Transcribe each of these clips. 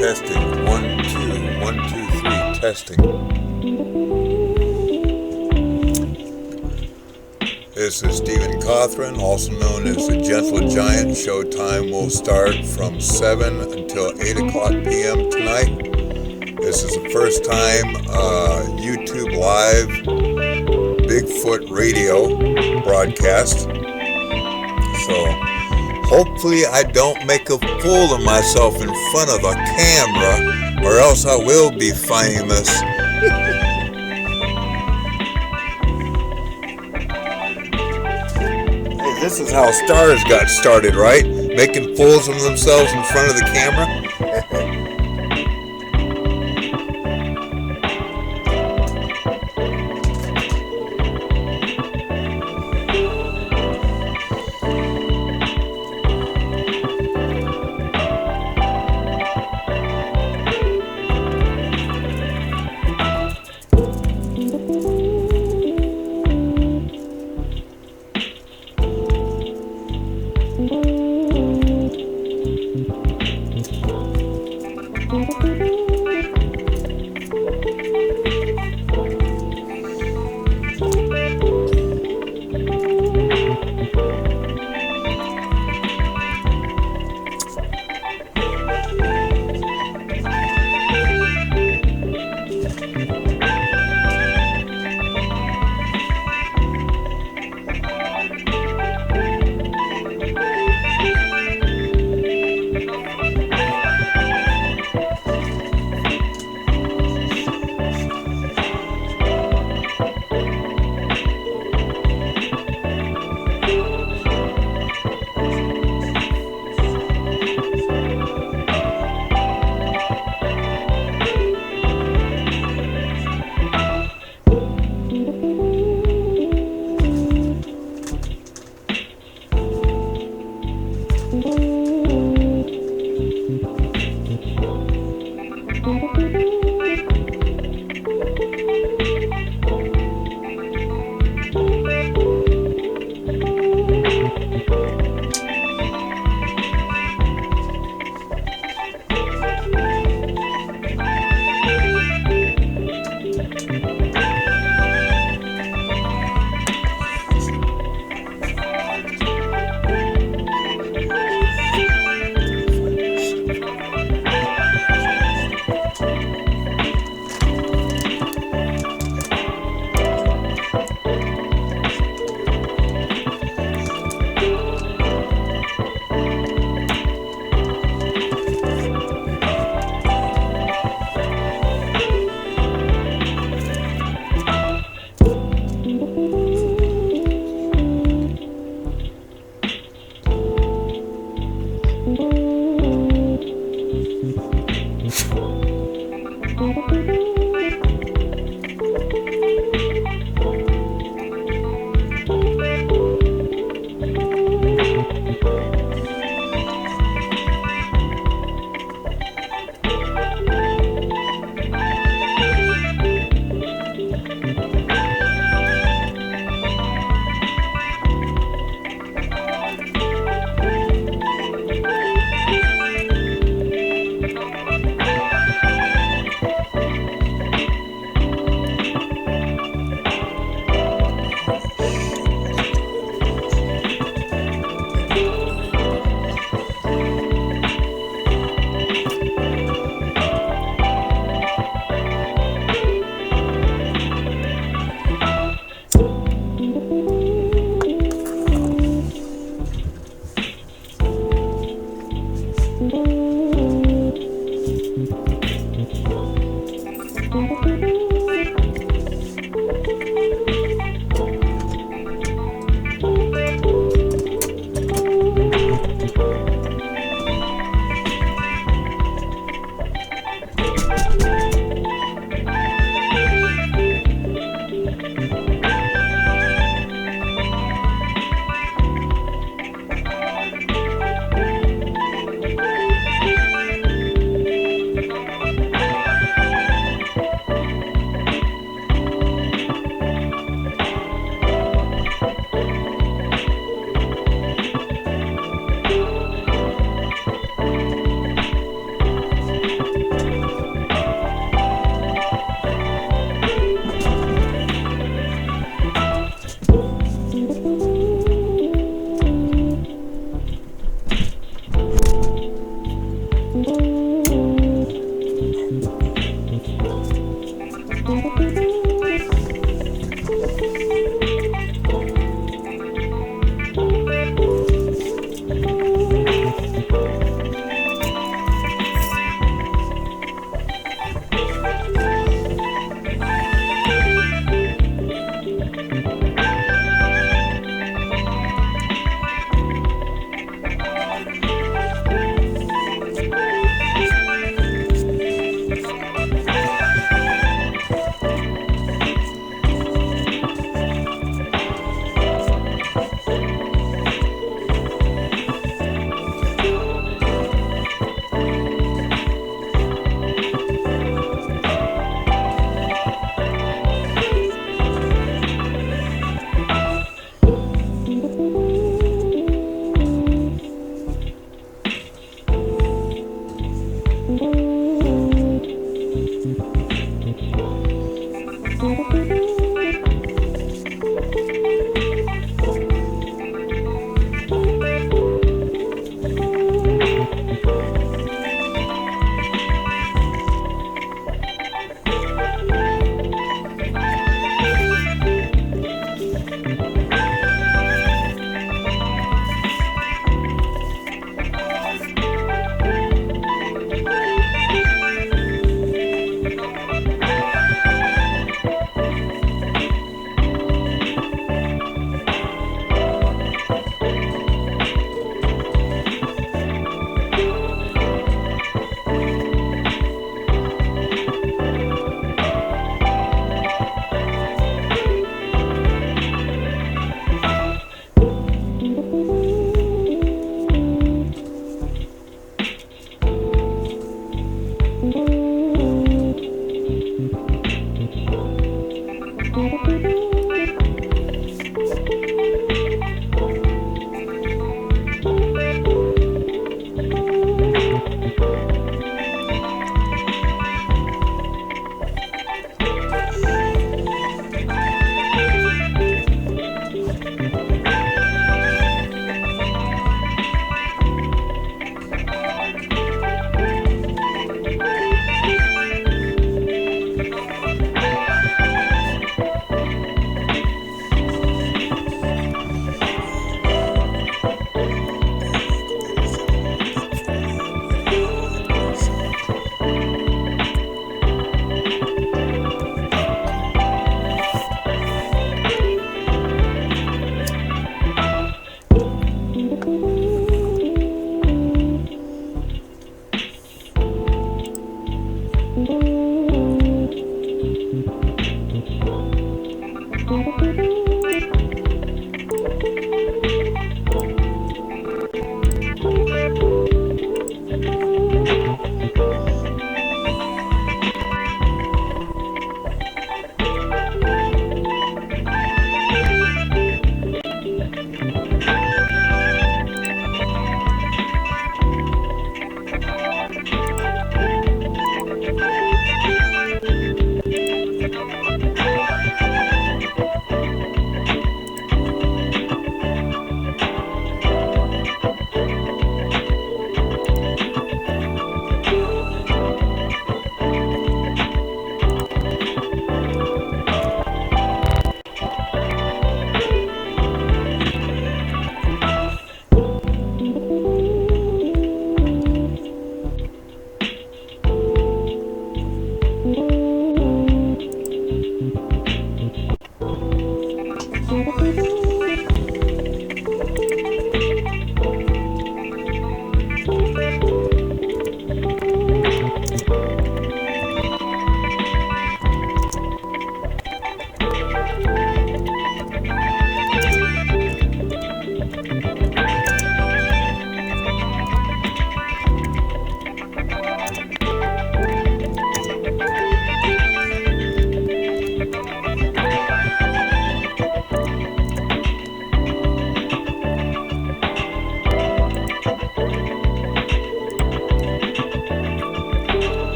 Testing. 1, 2, 1, 2, 3. Testing. This is Stephen Cothran, also known as the Gentle Giant. Showtime will start from 7 until 8 o'clock p.m. tonight. This is the first time YouTube Live Bigfoot Radio broadcast. So hopefully I don't make a fool of myself in front of a camera, or else I will be famous. Hey, this is how stars got started, right? Making fools of themselves in front of the camera.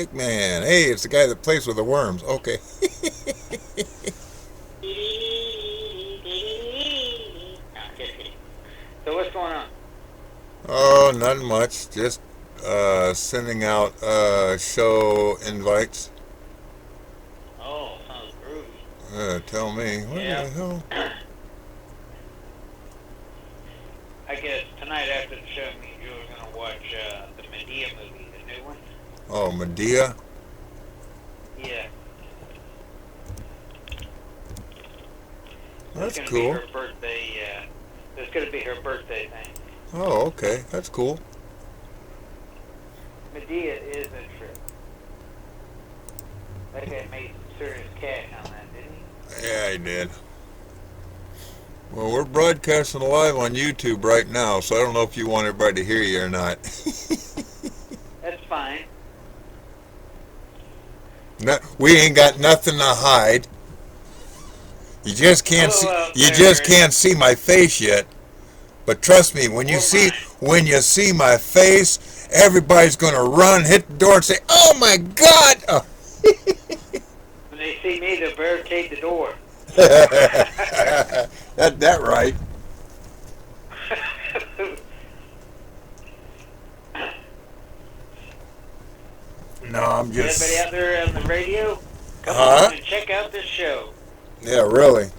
Snake Man. Hey, it's the guy that plays with the worms. Okay. So what's going on? Oh, not much. Just sending out show invites. Oh, sounds groovy. Tell me, what Yeah. the hell? I guess tonight after the show, me and Joe are gonna watch the Medea movie, the new one. Oh, Medea. Yeah, it's That's gonna be cool. her birthday. It's gonna be her birthday thing. Oh, okay. That's cool. Medea is a trip. That guy made some serious cash on that, didn't he? Yeah, I did. Well, we're broadcasting live on YouTube right now, so I don't know if you want everybody to hear you or not. That's fine. No, we ain't got nothing to hide. You just can't see. Hello out You just there. can't see my face yet. But trust me, when you Or see mine. my face, everybody's gonna run, hit the door, and say, "Oh my God!" Oh. When they see me, they'll barricade the door. that right. No, I'm Everybody just. out there on the radio, come Huh? on and check out this show. Yeah, really.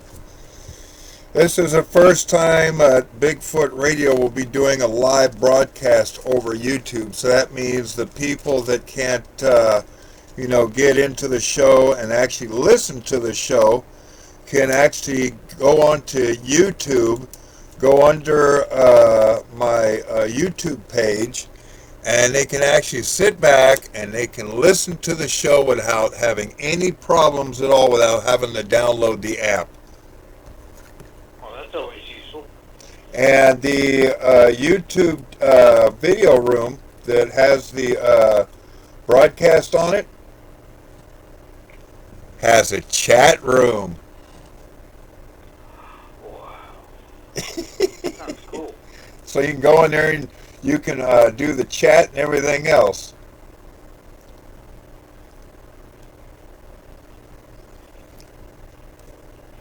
This is the first time Bigfoot Radio will be doing a live broadcast over YouTube. So that means the people that can't, get into the show and actually listen to the show can actually go onto YouTube, go under my YouTube page, and they can actually sit back and they can listen to the show without having any problems at all, without having to download the app. Well, that's always useful. And the YouTube video room that has the broadcast on it has a chat room. Wow, sounds cool. So you can go in there and you can do the chat and everything else.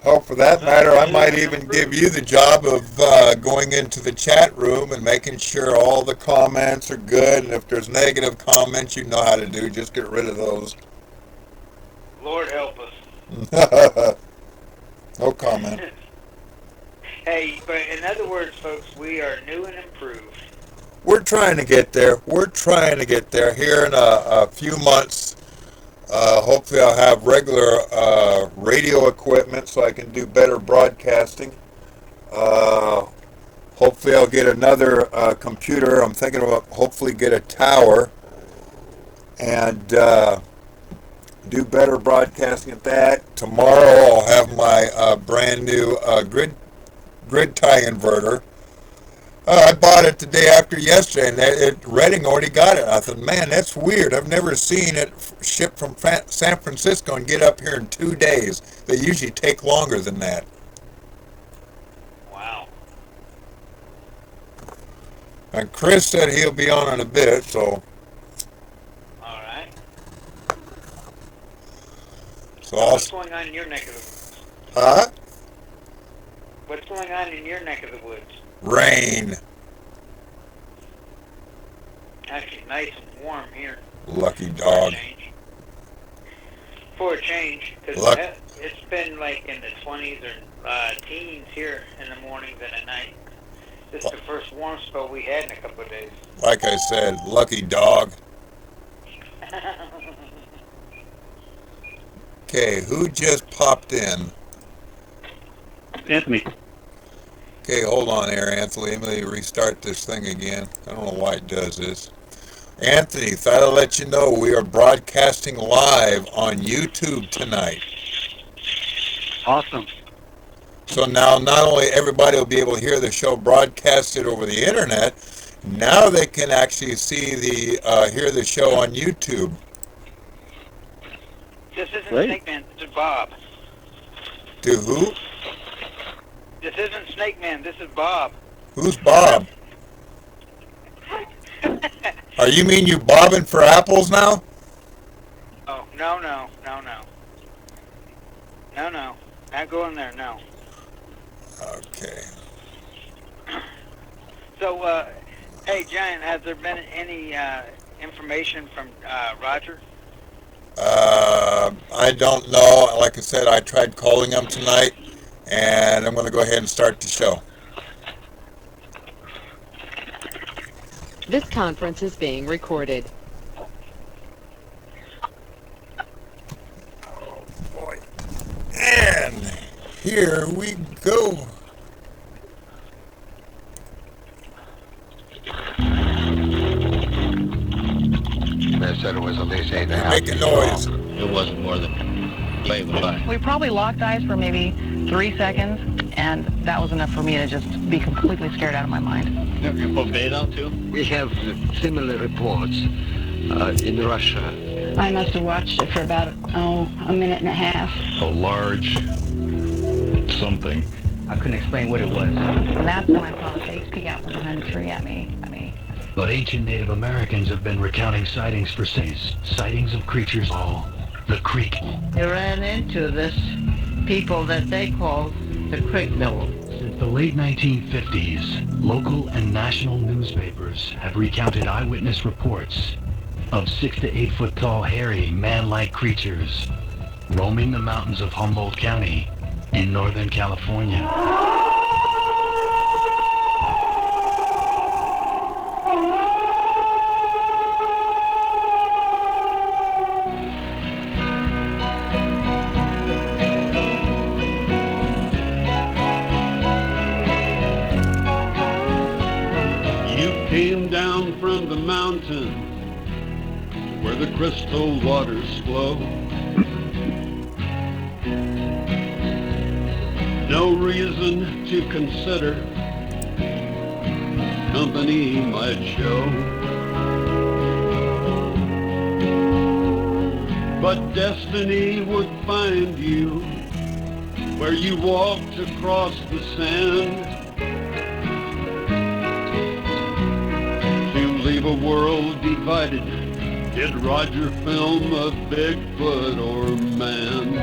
Hell, for that matter, I might even give you the job of going into the chat room and making sure all the comments are good. And if there's negative comments, you know how to do. Just get rid of those. Lord help us. No comment. Hey, but in other words, folks, we are new and improved. We're trying to get there. We're trying to get there. Here in a few months, hopefully I'll have regular radio equipment so I can do better broadcasting. Hopefully I'll get another computer. I'm thinking about hopefully get a tower and do better broadcasting at that. Tomorrow I'll have my brand new grid tie inverter. I bought it the day after yesterday, and Reading already got it. I thought, man, that's weird. I've never seen it shipped from San Francisco and get up here in 2 days. They usually take longer than that. Wow. And Chris said he'll be on in a bit, so All right. so So I'll. what's going on in your neck of the Huh? What's going on in your neck of the woods? Rain. Actually, nice and warm here. Lucky For a dog. change. For a change, because Luck. it's been like in the 20s or teens here in the mornings and at night. This is the first warm spell we had in a couple of days. Like I said, lucky dog. Okay, who just popped in? Anthony. Okay, hold on here, Anthony. Let me restart this thing again. I don't know why it does this. Anthony, thought I'd let you know we are broadcasting live on YouTube tonight. Awesome. So now not only everybody will be able to hear the show broadcasted over the internet, now they can actually see hear the show on YouTube. This isn't Great. Snake Man, this is Bob. To who? This isn't Snake Man, this is Bob. Who's Bob? Are you mean you bobbing for apples now? No. Not going there, no. Okay. So, hey, Giant, has there been any information from Roger? I don't know. Like I said, I tried calling him tonight, and I'm going to go ahead and start the show. This conference is being recorded. Oh, boy. And here we go. They said it was at least 8.5 Make a noise. It wasn't more than wave by. We probably locked eyes for maybe 3 seconds, and that was enough for me to just be completely scared out of my mind. You put bait out too? We have similar reports in Russia. I must have watched it for about, a minute and a half. A large something. I couldn't explain what it was. And that's when I saw the face peek out from behind the tree at me. But ancient Native Americans have been recounting sightings for centuries. Sightings of creatures all the creek. They ran into this people that they called the creek devil. Since the late 1950s, local and national newspapers have recounted eyewitness reports of 6 to 8 foot tall, hairy, man-like creatures roaming the mountains of Humboldt County in Northern California. Came down from the mountain where the crystal waters flow. No reason to consider company might show, but destiny would find you where you walked across the sand. Leave a world divided. Did Roger film a Bigfoot or man?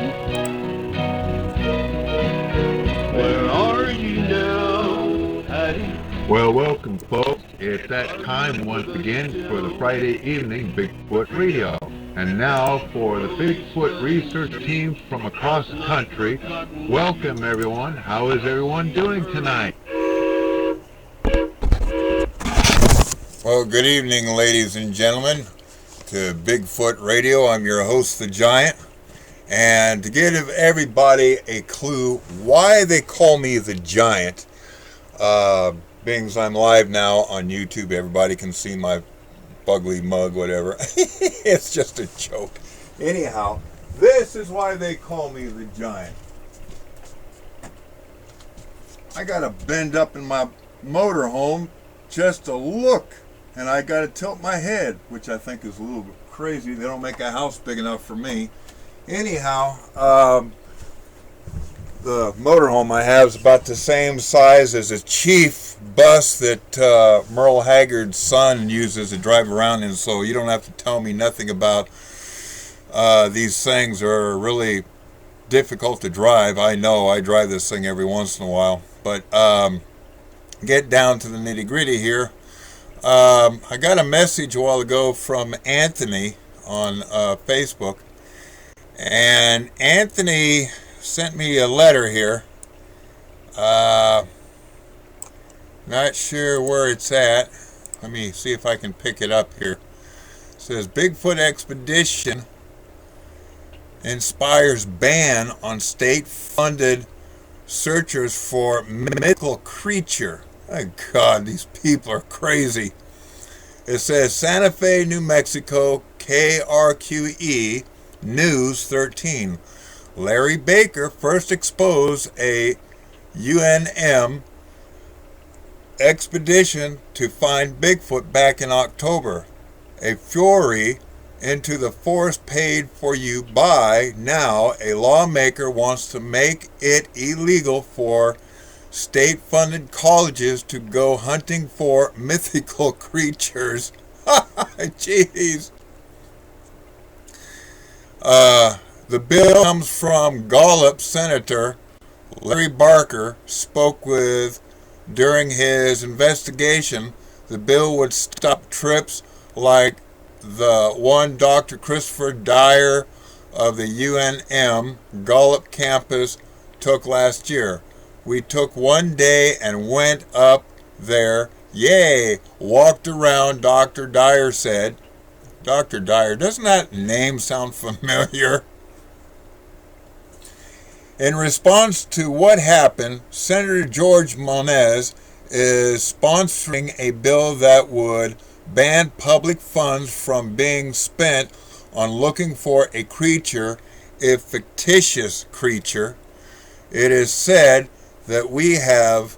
Where are you now, Patty? Well, welcome, folks. It's that time once again for the Friday evening Bigfoot Radio. And now for the Bigfoot research team from across the country. Welcome, everyone. How is everyone doing tonight? Well, good evening, ladies and gentlemen, to Bigfoot Radio. I'm your host, The Giant. And to give everybody a clue why they call me The Giant, being as I'm live now on YouTube, everybody can see my bugly mug, whatever. It's just a joke. Anyhow, this is why they call me The Giant. I got to bend up in my motorhome just to look. And I got to tilt my head, which I think is a little bit crazy. They don't make a house big enough for me. Anyhow, the motorhome I have is about the same size as a Chief bus that Merle Haggard's son uses to drive around in. So you don't have to tell me nothing about these things are really difficult to drive. I know. I drive this thing every once in a while. But get down to the nitty-gritty here. I got a message a while ago from Anthony on Facebook, and Anthony sent me a letter here. Not sure where it's at. Let me see if I can pick it up here. It says Bigfoot expedition inspires ban on state-funded searchers for mythical creature. My God, these people are crazy. It says Santa Fe, New Mexico, KRQE, News 13. Larry Baker first exposed a UNM expedition to find Bigfoot back in October. A foray into the forest paid for you by. Now a lawmaker wants to make it illegal for state-funded colleges to go hunting for mythical creatures. Jeez. The bill comes from Gallup Senator Larry Barker spoke with during his investigation. The bill would stop trips like the one Dr. Christopher Dyer of the UNM Gallup campus took last year. We took one day and went up there. Yay! Walked around, Dr. Dyer said. Dr. Dyer, doesn't that name sound familiar? In response to what happened, Senator George Moniz is sponsoring a bill that would ban public funds from being spent on looking for a creature, a fictitious creature. It is said that we have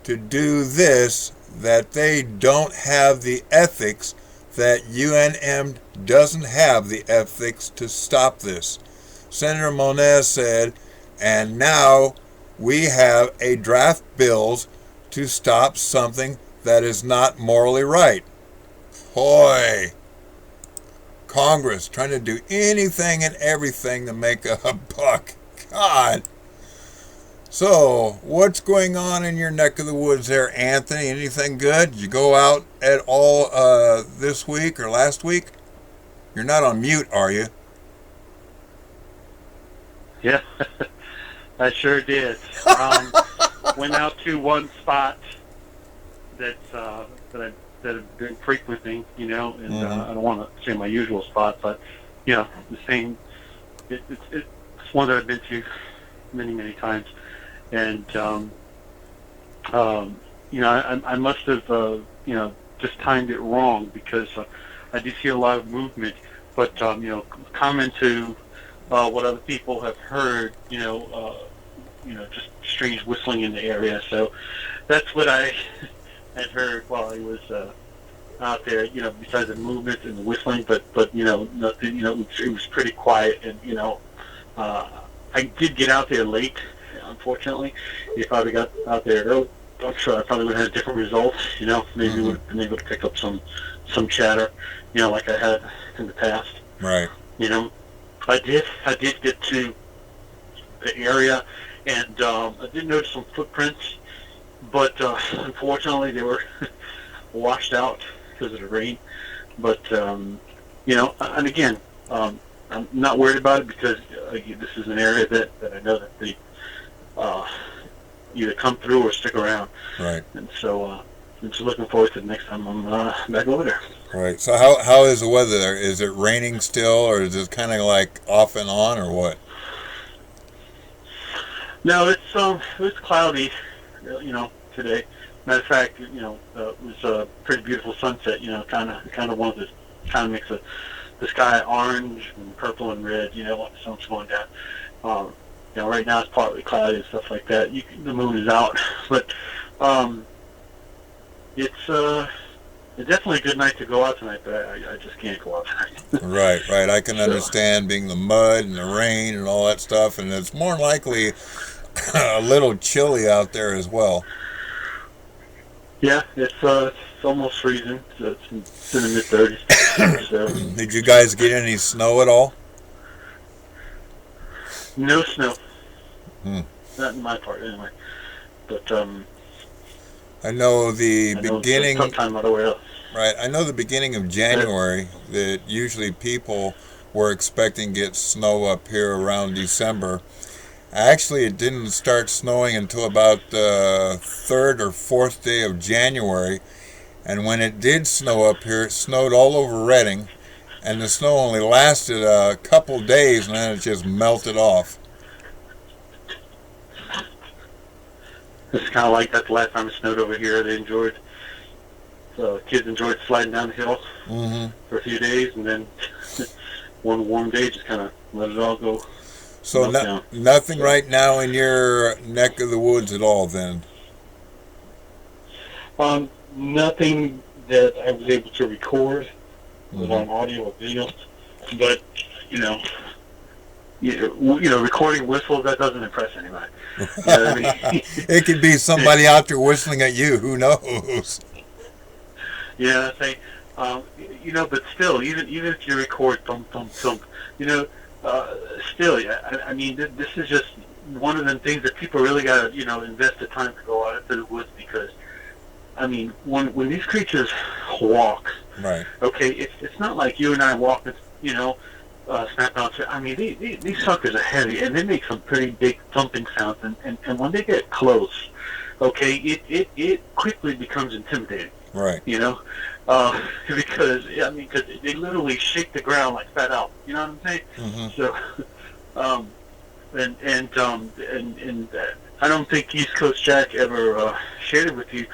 to do this, that they don't have the ethics, that UNM doesn't have the ethics to stop this. Senator Moniz said, and now we have a draft bills to stop something that is not morally right. Boy, Congress trying to do anything and everything to make a buck. God. So, what's going on in your neck of the woods there, Anthony? Anything good? Did you go out at all this week or last week? You're not on mute, are you? Yeah, I sure did. Went out to one spot that I've been frequenting, and I don't want to say my usual spot, but the same. It's one that I've been to many times, and I must have just timed it wrong because I did see a lot of movement, but comment to what other people have heard, just strange whistling in the area. So that's what I had heard while I was out there. Besides the movement and the whistling, but nothing. It was pretty quiet, and I did get out there late. Unfortunately, if I would have got out there early, I'm sure I probably would have had different results. Maybe would have been able to pick up some chatter, like I had in the past. Right. I did get to the area, and I did notice some footprints, but unfortunately they were washed out because of the rain. But and again, I'm not worried about it because this is an area that I know that they either come through or stick around. Right. And so I'm just looking forward to the next time I'm back over there. Right. So how is the weather there? Is it raining still, or is it kind of like off and on, or what? No, it's cloudy, today. Matter of fact, it was a pretty beautiful sunset. Kind of one of the kind of makes the sky orange and purple and red. Like the sun's going down. Right now it's partly cloudy and stuff like that. The moon is out, but it's definitely a good night to go out tonight, but I just can't go out tonight. Right. I can understand being the mud and the rain and all that stuff, and it's more likely a little chilly out there as well. Yeah, it's almost freezing. So it's in the mid-30s. So. Did you guys get any snow at all? No snow. Not in my part, anyway. But I know the beginning. It's sometime other else. Right. I know the beginning of January that usually people were expecting to get snow up here around December. Actually, it didn't start snowing until about the 3rd or 4th day of January. And when it did snow up here, it snowed all over Reading. And the snow only lasted a couple days, and then it just melted off. It's kind of like that the last time it snowed over here. They enjoyed, kids enjoyed sliding down the hill for a few days, and then one warm day just kind of let it all go. So nothing right now in your neck of the woods at all, then? Nothing that I was able to record on audio or video, but recording whistles, that doesn't impress anybody. It could be somebody out there whistling at you. Who knows? Yeah, but still, even if you record thump thump thump, still, I mean, this is just one of them things that people really got to, invest the time to go out into the woods because, I mean, when these creatures walk, right? Okay, it's not like you and I walking, snap out. I mean, these suckers are heavy, and they make some pretty big thumping sounds, and when they get close, okay, it quickly becomes intimidating. Right. Because they literally shake the ground like fat out. You know what I'm saying? Mm-hmm. So, and I don't think East Coast Jack ever shared it with you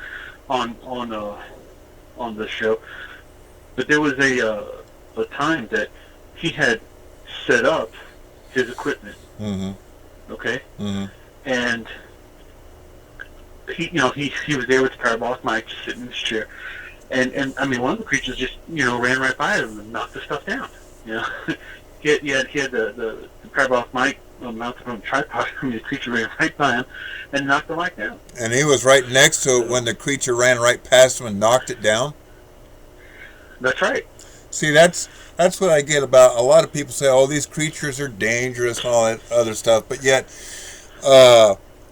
on the show, but there was a time that he had set up his equipment. Mm-hmm. Okay. Mm-hmm. And he was there with the parabolic mic, just sitting in his chair. And I mean, one of the creatures just, ran right by him and knocked the stuff down. He had the parabolic mic mounted on a tripod. I mean, the creature ran right by him and knocked the mic down. And he was right next to it when the creature ran right past him and knocked it down? That's right. See, that's what I get about a lot of people say, oh, these creatures are dangerous and all that other stuff. But yet,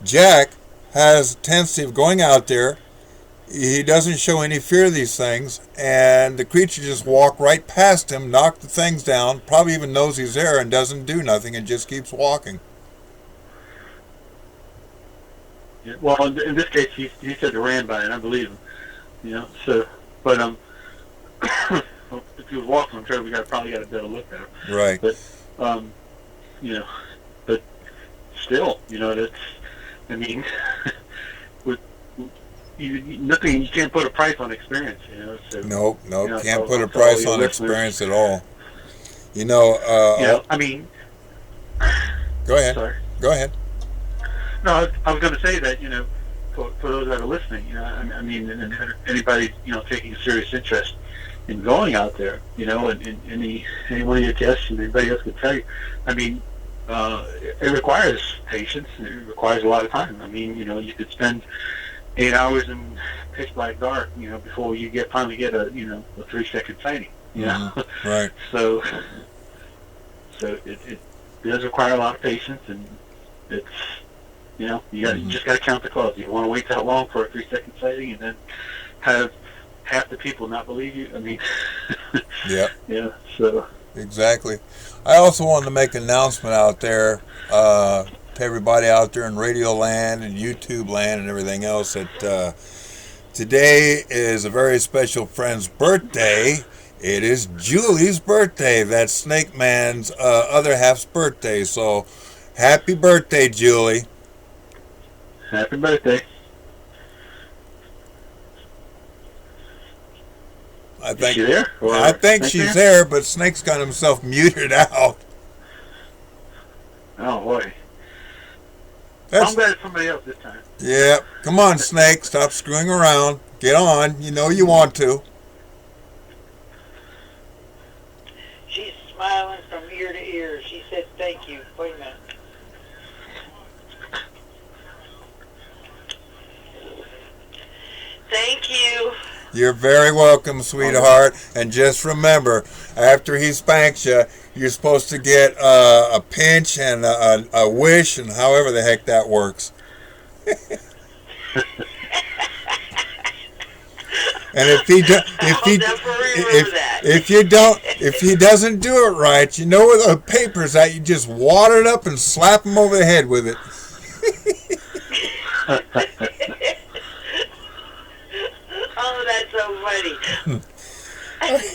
Jack has a tendency of going out there. He doesn't show any fear of these things, and the creature just walk right past him, knock the things down, probably even knows he's there and doesn't do nothing and just keeps walking. Yeah, well, in this case, he said he ran by, and I believe him. So, but if he was walking, I'm sure we probably got a better look at him. Right. But but still, that's. I mean, with nothing, you can't put a price on experience. So, nope, can't put a price on experience at all. I mean. Go ahead. Sorry. Go ahead. No, I was going to say that for those that are listening, I mean, and anybody taking a serious interest in going out there, and any one of your guests and anybody else can tell you, I mean, it requires patience. It requires a lot of time. I mean, you could spend 8 hours in pitch black dark, before you finally get a 3-second sighting. Mm-hmm. Right. So it does require a lot of patience, and it's you just got to count the calls. You want to wait that long for a 3-second sighting, and then have half the people not believe you. I mean, yeah. Yeah. So exactly. I also wanted to make an announcement out there to everybody out there in Radio Land and YouTube Land and everything else that today is a very special friend's birthday. It is Julie's birthday. That's Snake Man's other half's birthday. So, happy birthday, Julie. Happy birthday. Is she there? I think she's there, but Snake's got himself muted out. Oh, boy. I'm glad it's somebody else this time. Yeah. Come on, Snake. Stop screwing around. Get on. You want to. She's smiling from ear to ear. She said thank you. Wait a minute. Thank you. You're very welcome, sweetheart. And just remember, after he spanks you, you're supposed to get a pinch and a wish, and however the heck that works. And if he doesn't do it right, where the paper's at, you just wad it up and slap him over the head with it. Oh, that's so funny.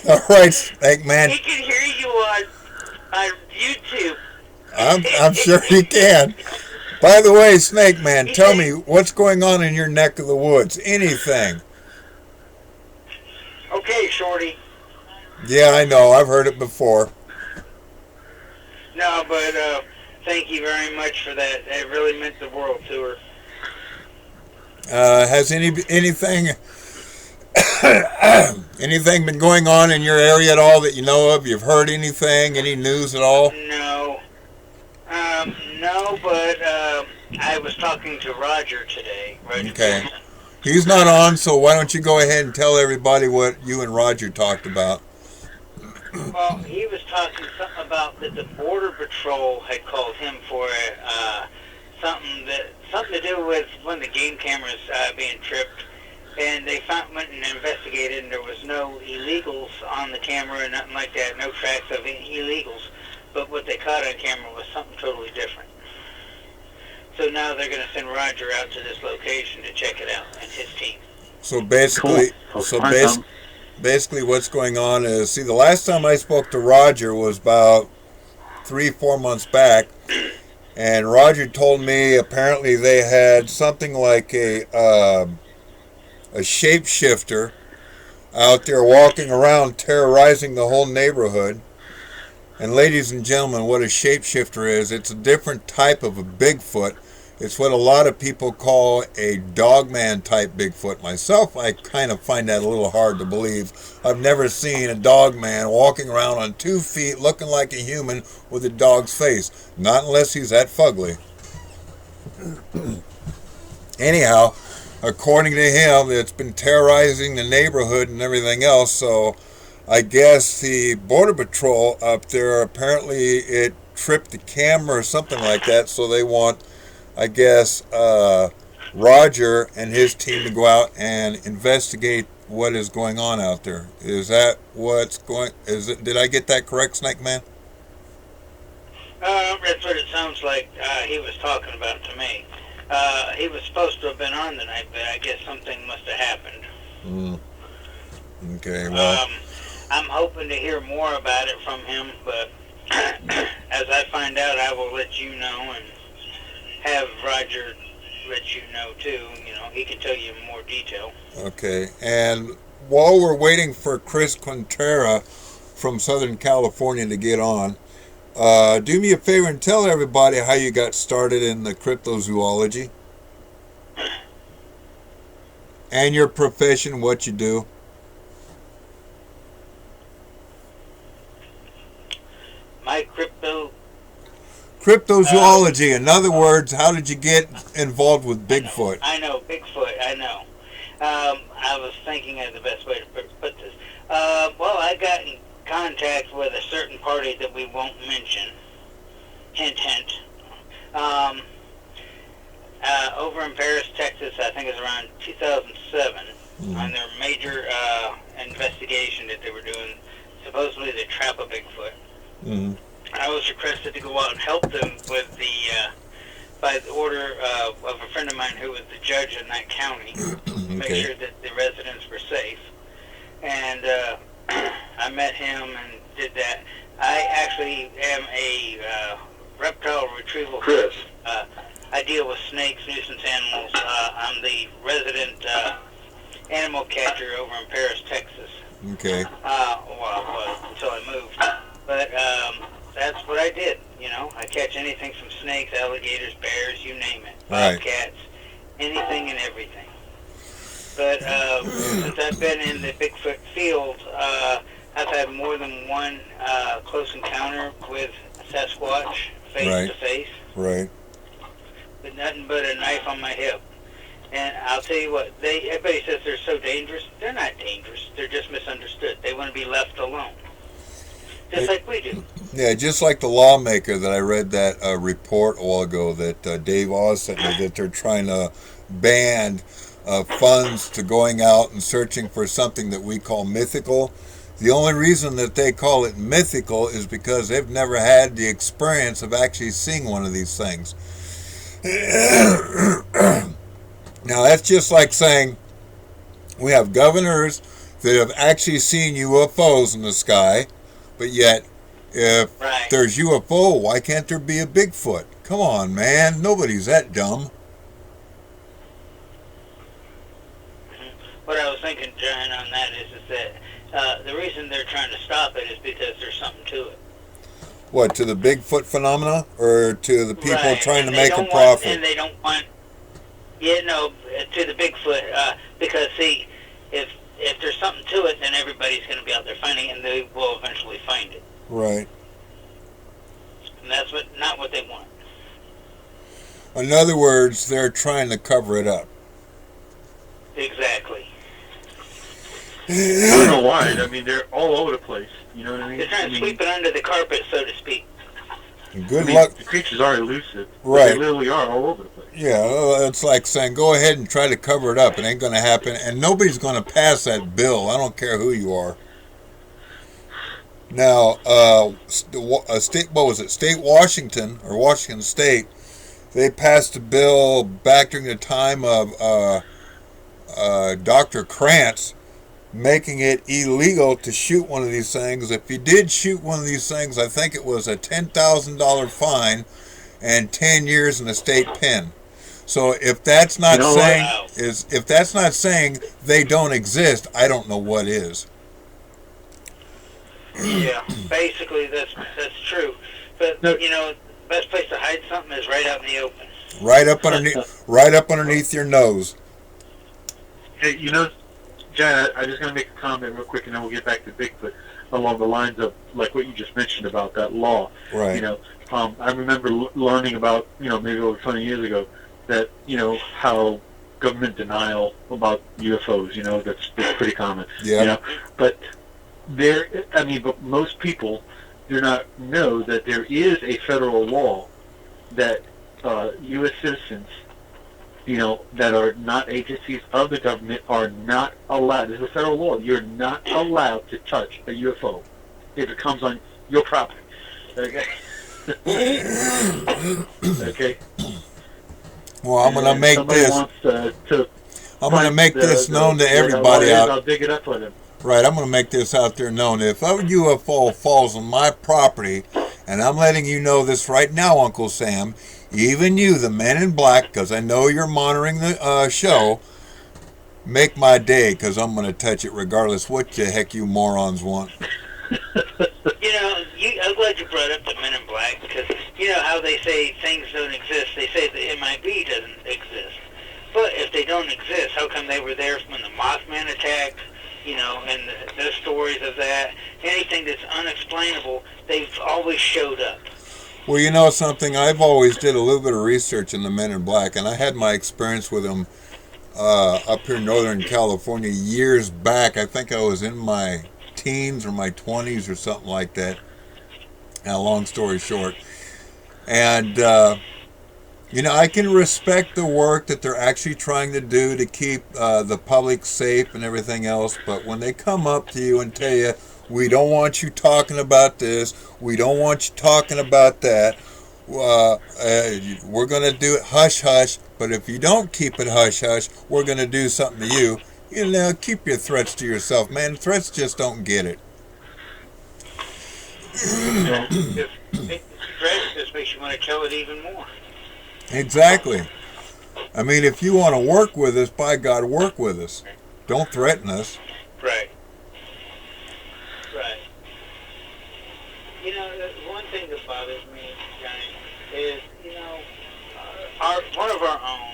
All right, Snake Man. He can hear you on YouTube. I'm sure he can. By the way, Snake Man, tell me what's going on in your neck of the woods. Anything. Okay, Shorty. Yeah, I know. I've heard it before. No, but thank you very much for that. It really meant the world to her. Has anything anything been going on in your area at all that you know of? You've heard anything? Any news at all? No. No, but I was talking to Roger today. Okay. He's not on, so why don't you go ahead and tell everybody what you and Roger talked about? Well, he was talking something about that the Border Patrol had called him for something to do with one of the game cameras being tripped, and they went and investigated, and there was no illegals on the camera and nothing like that, no tracks of any illegals. But what they caught on camera was something totally different. So now they're going to send Roger out to this location to check it out, and his team. So basically, basically what's going on is, see, the last time I spoke to Roger was about 3-4 months back, and Roger told me apparently they had something like a shapeshifter out there walking around terrorizing the whole neighborhood. And ladies and gentlemen, what a shapeshifter is, it's a different type of a Bigfoot. It's what a lot of people call a dogman type Bigfoot. Myself, I kind of find that a little hard to believe. I've never seen a dogman walking around on 2 feet looking like a human with a dog's face. Not unless he's that fugly. Anyhow, according to him, it's been terrorizing the neighborhood and everything else, so I guess the Border Patrol up there, apparently it tripped the camera or something like that, so they want, I guess, Roger and his team to go out and investigate what is going on out there. Is that what's going, did I get that correct, Snake Man? That's what it sounds like he was talking about to me. He was supposed to have been on tonight, but I guess something must have happened. Okay, well, I'm hoping to hear more about it from him, but as I find out, I will let you know, and have Roger let you know too. You know, he can tell you in more detail. Okay, and while we're waiting for Chris Quintera from Southern California to get on, do me a favor and tell everybody how you got started in the cryptozoology and your profession, what you do. My cryptozoology. In other words, how did you get involved with Bigfoot? I know Bigfoot. I know. I was thinking of the best way to put this. Well, I got in contact with a certain party that we won't mention. Hint, hint. Over in Paris, Texas, I think it was around 2007, on their major investigation that they were doing, supposedly the trap of Bigfoot. I was requested to go out and help them with by the order of a friend of mine who was the judge in that county, make sure that the residents were safe. And I met him and did that. I actually am a reptile retrieval. Chris. I deal with snakes, nuisance animals. I'm the resident animal catcher over in Paris, Texas. Okay. Well, until I moved. But that's what I did. You know, I catch anything from snakes, alligators, bears, you name it, bobcats, anything and everything. But since I've been in the Bigfoot field, I've had more than one close encounter with Sasquatch, face to face. Right. With nothing but a knife on my hip. And I'll tell you what, everybody says they're so dangerous. They're not dangerous. They're just misunderstood. They want to be left alone. Just like we do. Yeah, just like the lawmaker that I read that report a while ago that Dave Oz sent me, that they're trying to ban funds to going out and searching for something that we call mythical. The only reason that they call it mythical is because they've never had the experience of actually seeing one of these things. Now, that's just like saying we have governors that have actually seen UFOs in the sky, but yet if there's UFO, why can't there be a Bigfoot? Come on, man. Nobody's that dumb. What I was thinking, John, on that is that the reason they're trying to stop it is because there's something to it. What, to the Bigfoot phenomena, or to the people trying to make a profit? And they don't want, to the Bigfoot, because see, if there's something to it, then everybody's going to be out there finding it, and they will eventually find it. Right. And that's not what they want. In other words, they're trying to cover it up. Exactly. I don't know why. I mean, they're all over the place. You know what I mean? They're trying to sweep it under the carpet, so to speak. Good luck. The creatures are elusive. Right. They literally are all over the place. Yeah, it's like saying, go ahead and try to cover it up. It ain't going to happen, and nobody's going to pass that bill. I don't care who you are. Now, state Washington, or Washington State, they passed a bill back during the time of Dr. Krantz, making it illegal to shoot one of these things. If you did shoot one of these things, I think it was a $10,000 fine and 10 years in a state pen. So if that's not if that's not saying they don't exist, I don't know what is. Yeah, basically that's true. But you know, the best place to hide something is right out in the open. Right up underneath your nose. Hey, you know, John, I'm just going to make a comment real quick, and then we'll get back to Bigfoot along the lines of like what you just mentioned about that law. Right. You know, I remember learning about, you know, maybe over 20 years ago that, you know, how government denial about UFOs, you know, that's pretty common. Yeah. You know? But but most people do not know that there is a federal law that U.S. citizens, you know, that are not agencies of the government are not allowed. There's a federal law. You're not allowed to touch a UFO if it comes on your property. Okay? Okay? Well, I'm going to make this. I'm going to make this known to everybody out. I'll dig it up for them. Right, I'm going to make this out there known. If a UFO falls on my property, and I'm letting you know this right now, Uncle Sam, even you, the Men in Black, because I know you're monitoring the show, make my day, because I'm going to touch it regardless what the heck you morons want. You know, I'm glad you brought up the Men in Black, because you know how they say things don't exist. They say the MIB doesn't exist. But if they don't exist, how come they were there when the Mothman attacked? You know, and the stories of that, anything that's unexplainable, they've always showed up. Well, you know something, I've always did a little bit of research in the Men in Black, and I had my experience with them up here in Northern California years back. I think I was in my teens or my 20s or something like that. Now, long story short. And, you know, I can respect the work that they're actually trying to do to keep the public safe and everything else, but when they come up to you and tell you, we don't want you talking about this, we don't want you talking about that, we're going to do it hush-hush, but if you don't keep it hush-hush, we're going to do something to you. You know, keep your threats to yourself, man. Threats just don't get it. If threats just makes you want to kill it even more. Exactly. I mean, if you want to work with us, by God, work with us. Don't threaten us. Right. Right. You know, one thing that bothers me, Johnny, is, you know, one of our own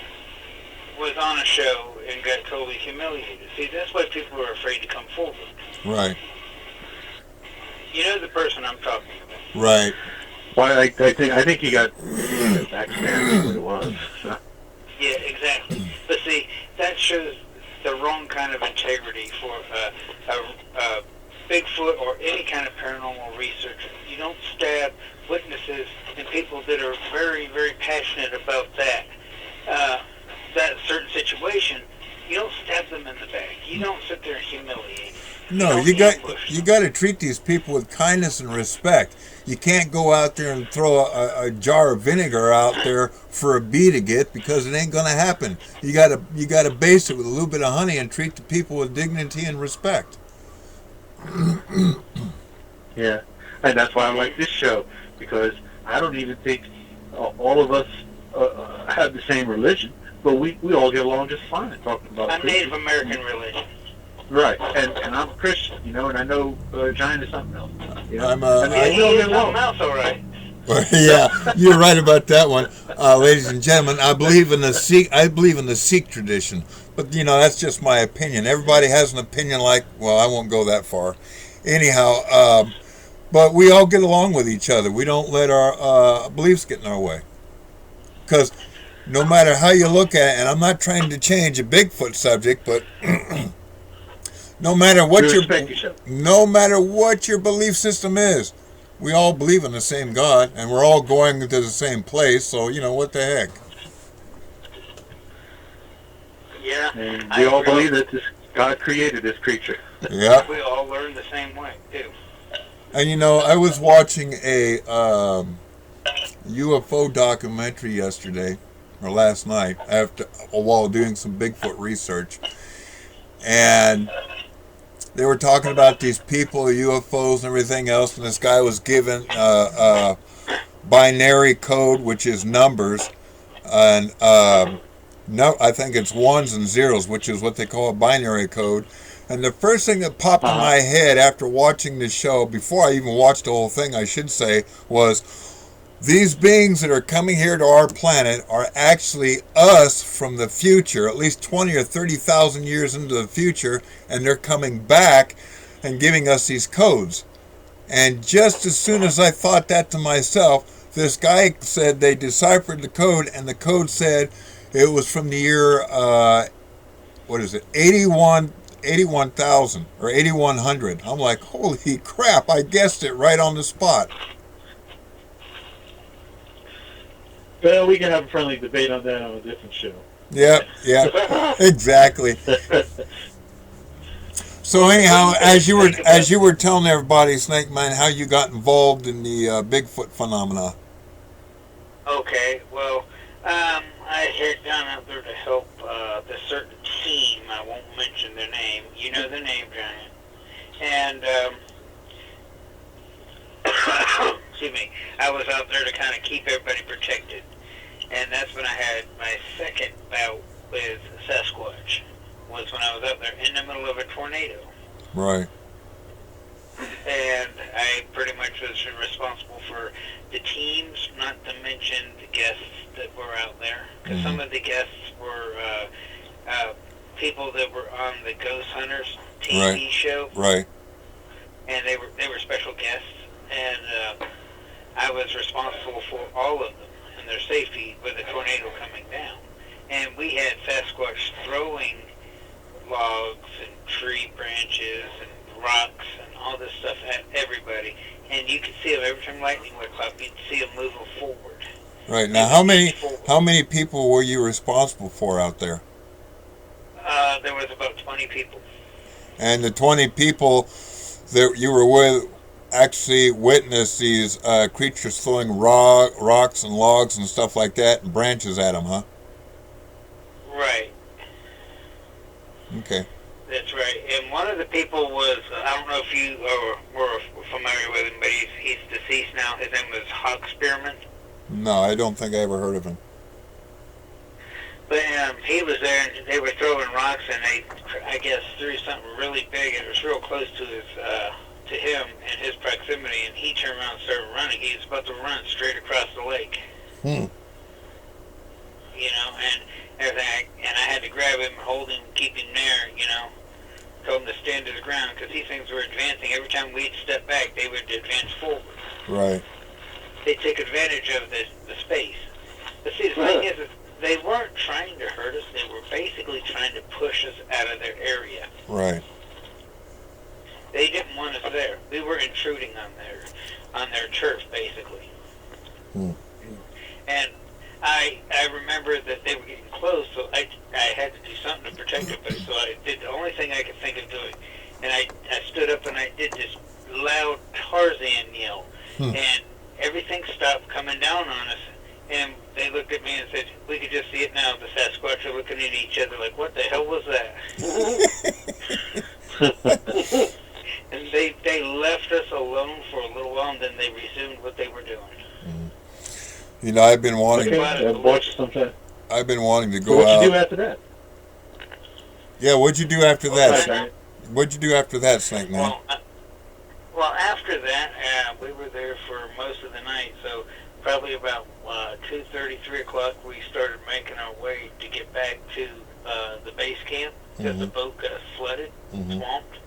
was on a show and got totally humiliated. See, that's why people are afraid to come forward. Right. You know the person I'm talking about. Right. Well, I think he got backstabbed what it was. So. Yeah, exactly. But see, that shows the wrong kind of integrity for a Bigfoot or any kind of paranormal researcher. You don't stab witnesses and people that are very, very passionate about that certain situation. You don't stab them in the back. You don't sit there and humiliate them. No, you got to treat these people with kindness and respect. You can't go out there and throw a jar of vinegar out there for a bee to get, because it ain't going to happen. You got to base it with a little bit of honey and treat the people with dignity and respect. Yeah, and that's why I like this show, because I don't even think all of us have the same religion, but we all get along just fine talking about I'm Native American religion. Right, and I'm a Christian, you know, and I know Giant is something else. You know? I'm he is something else, all right. Yeah, you're right about that one, ladies and gentlemen. I believe in the Sikh tradition, but you know, that's just my opinion. Everybody has an opinion. Well, I won't go that far. Anyhow, but we all get along with each other. We don't let our beliefs get in our way, because no matter how you look at it, and I'm not trying to change a Bigfoot subject, but No matter what We respect each other. no matter what your belief system is, we all believe in the same God, and we're all going to the same place. So what the heck? Yeah. And we all believe that God created this creature. Yeah. We all learn the same way too. And I was watching a UFO documentary yesterday or last night while doing some Bigfoot research, and they were talking about these people, UFOs, and everything else. And this guy was given binary code, which is numbers, and no, I think it's ones and zeros, which is what they call a binary code. And the first thing that popped in my head after watching the show, before I even watched the whole thing, I should say, was these beings that are coming here to our planet are actually us from the future, at least 20 or 30,000 years into the future, and they're coming back and giving us these codes. And just as soon as I thought that to myself, this guy said they deciphered the code, and the code said it was from the year, 81,000 or 8100. I'm like, holy crap, I guessed it right on the spot. Well, we can have a friendly debate on that on a different show. Yeah, exactly. So anyhow, as you were telling everybody, Snake Man, how you got involved in the Bigfoot phenomena. Okay, well, I head down out there to help the certain team. I won't mention their name. You know the name, Giant. And excuse me, I was out there to kind of keep everybody protected. And that's when I had my second bout with Sasquatch, was when I was out there in the middle of a tornado. Right. And I pretty much was responsible for the teams, not to mention the guests that were out there. Because some of the guests were people that were on the Ghost Hunters TV show. Right. And they were special guests. And I was responsible for all of them and their safety with the tornado coming down. And we had Sasquatch throwing logs and tree branches and rocks and all this stuff at everybody. And you could see them every time lightning would pop. You'd see them moving forward. Right. Now, how many people were you responsible for out there? There was about 20 people. And the 20 people that you were with actually witnessed these creatures throwing rocks and logs and stuff like that and branches at them, huh? Right. Okay. That's right. And one of the people was, I don't know if you were familiar with him, but he's deceased now. His name was Hawk Spearman. No, I don't think I ever heard of him. But he was there, and they were throwing rocks, and they, I guess, threw something really big, and it was real close to him and his proximity, and he turned around and started running. He was about to run straight across the lake. Hmm. You know, and everything, and I had to grab him and hold him, keep him there, you know, told him to stand to the ground, because these things were advancing. Every time we'd step back, they would advance forward. Right. They took advantage of the space. But see, the thing is they weren't trying to hurt us. They were basically trying to push us out of their area. Right. They didn't want us there. We were intruding on their turf, basically. Hmm. And I remember that they were getting close, so I had to do something to protect everybody. So I did the only thing I could think of doing, and I stood up and I did this loud Tarzan yell, and everything stopped coming down on us. And they looked at me and said, "We could just see it now." The Sasquatch are looking at each other like, "What the hell was that?" And they left us alone for a little while, and then they resumed what they were doing. You know, I've been wanting. I've been wanting to go out. What'd you do after that? Yeah, what'd you do after that? What'd you do after that, Snake Man? Well, after that, we were there for most of the night. So probably about 2:30, 3 o'clock, we started making our way to get back to the base camp because the boat got flooded, swamped.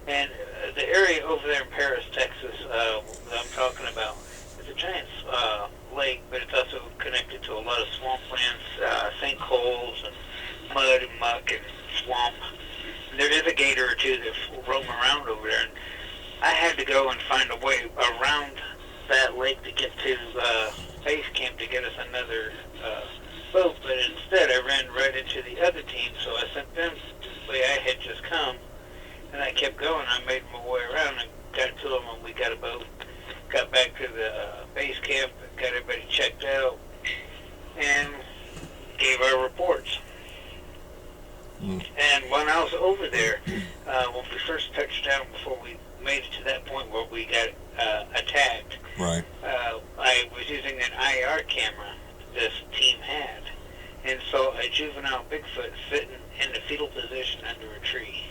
And the area over there in Paris, Texas, that I'm talking about, is a giant lake, but it's also connected to a lot of swamplands, sinkholes, and mud and muck and swamp. there is a gator or two that roam around over there. And I had to go and find a way around that lake to get to base camp to get us another boat, but instead I ran right into the other team, so I sent them the way I had just come, and I kept going. I made my way around and got to them, and we got a boat, got back to the base camp, got everybody checked out, and gave our reports. And when I was over there, when we first touched down, before we made it to that point where we got attacked, Right. I was using an IR camera this team had, and saw a juvenile Bigfoot sitting in the fetal position under a tree.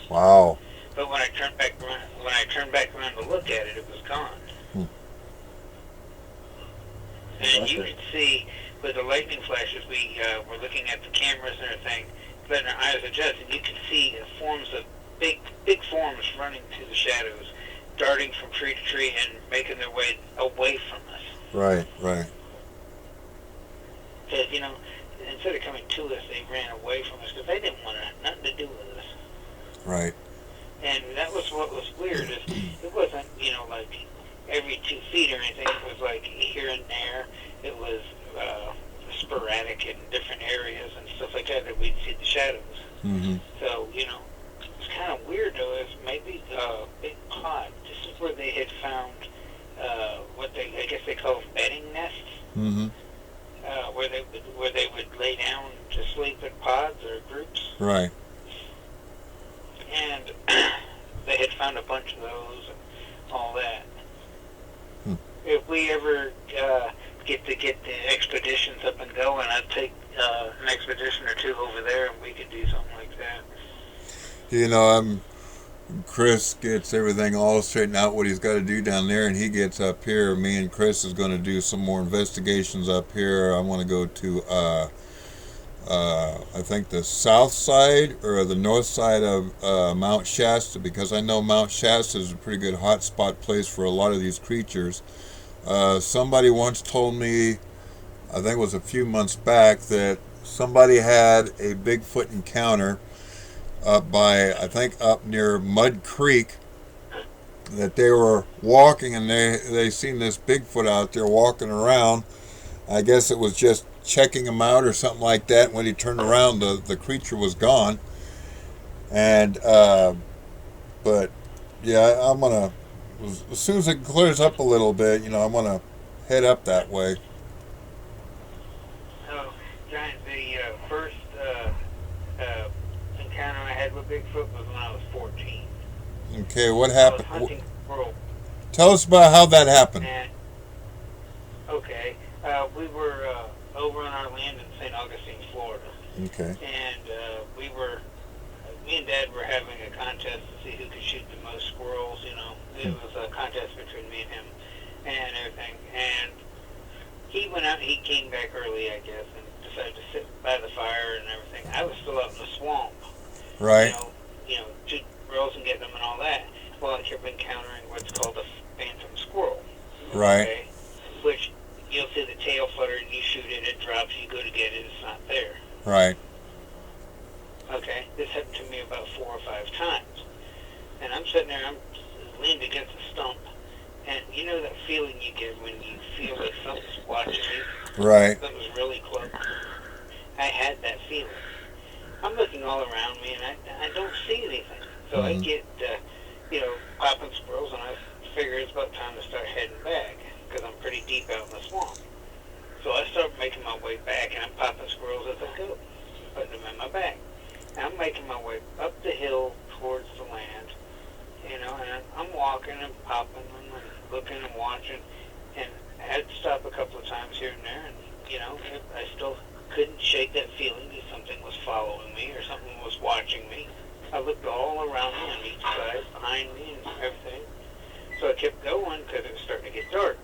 Wow. But when I turned back around to look at it, it was gone. And you could see with the lightning flashes, we were looking at the cameras and everything, letting our eyes adjust, and you could see forms of big forms running through the shadows, darting from tree to tree and making their way away from us. Right, right. Because, you know, instead of coming to us, they ran away from us because they didn't want nothing to do with us. Right. And that was what was weird. Is it wasn't, you know, like every 2 feet or anything. It was like here and there. It was sporadic in different areas and stuff like that we'd see the shadows. Mm-hmm. So, you know, it's kind of weird though. It's maybe a big pod. This is where they had found what I guess they call them bedding nests. Mm-hmm. Where they would lay down to sleep in pods or groups. Right. And they had found a bunch of those and all that. If we ever get the expeditions up and going, I'd take an expedition or two over there, and we could do something like that. You know, Chris gets everything all straightened out, what he's got to do down there, and he gets up here. Me and Chris is going to do some more investigations up here. I want to go to, I think the south side or the north side of Mount Shasta, because I know Mount Shasta is a pretty good hot spot place for a lot of these creatures. Somebody once told me, I think it was a few months back, that somebody had a Bigfoot encounter up by, I think up near Mud Creek, that they were walking and they seen this Bigfoot out there walking around. I guess it was just checking him out or something like that. When he turned around, the creature was gone. And but yeah, I'm gonna, as soon as it clears up a little bit, you know, I'm gonna head up that way. Oh, Giant, the first encounter I had with Bigfoot was when I was 14. Okay, what happened? I was hunting squirrel. Tell us about how that happened. And, okay, we were over on our land in St. Augustine, Florida. Okay. And me and Dad were having a contest to see who could shoot the most squirrels, you know. It was a contest between me and him and everything. And he went out, he came back early, I guess, and decided to sit by the fire and everything. I was still out in the swamp. Right. You know, shoot squirrels and get them and all that. Well, I kept encountering what's called a phantom squirrel. Right. Okay? Which you'll see the tail flutter and you shoot it, it drops, you go to get it, it's not there. Right. Okay, this happened to me about 4 or 5 times. And I'm sitting there, I'm leaned against a stump, and you know that feeling you get when you feel like something's watching you? Right. Something's really close. I had that feeling. I'm looking all around me, and I don't see anything. So I get, popping squirrels, and I figure it's about time to start heading back, because I'm pretty deep out in the swamp. So I start making my way back, and I'm popping squirrels as I go, putting them in my bag. And I'm making my way up the hill towards the land, you know, and I'm walking and popping them and looking and watching, and I had to stop a couple of times here and there, and, you know, I still couldn't shake that feeling that something was following me or something was watching me. I looked all around me on each side, behind me and everything. So I kept going because it was starting to get dark.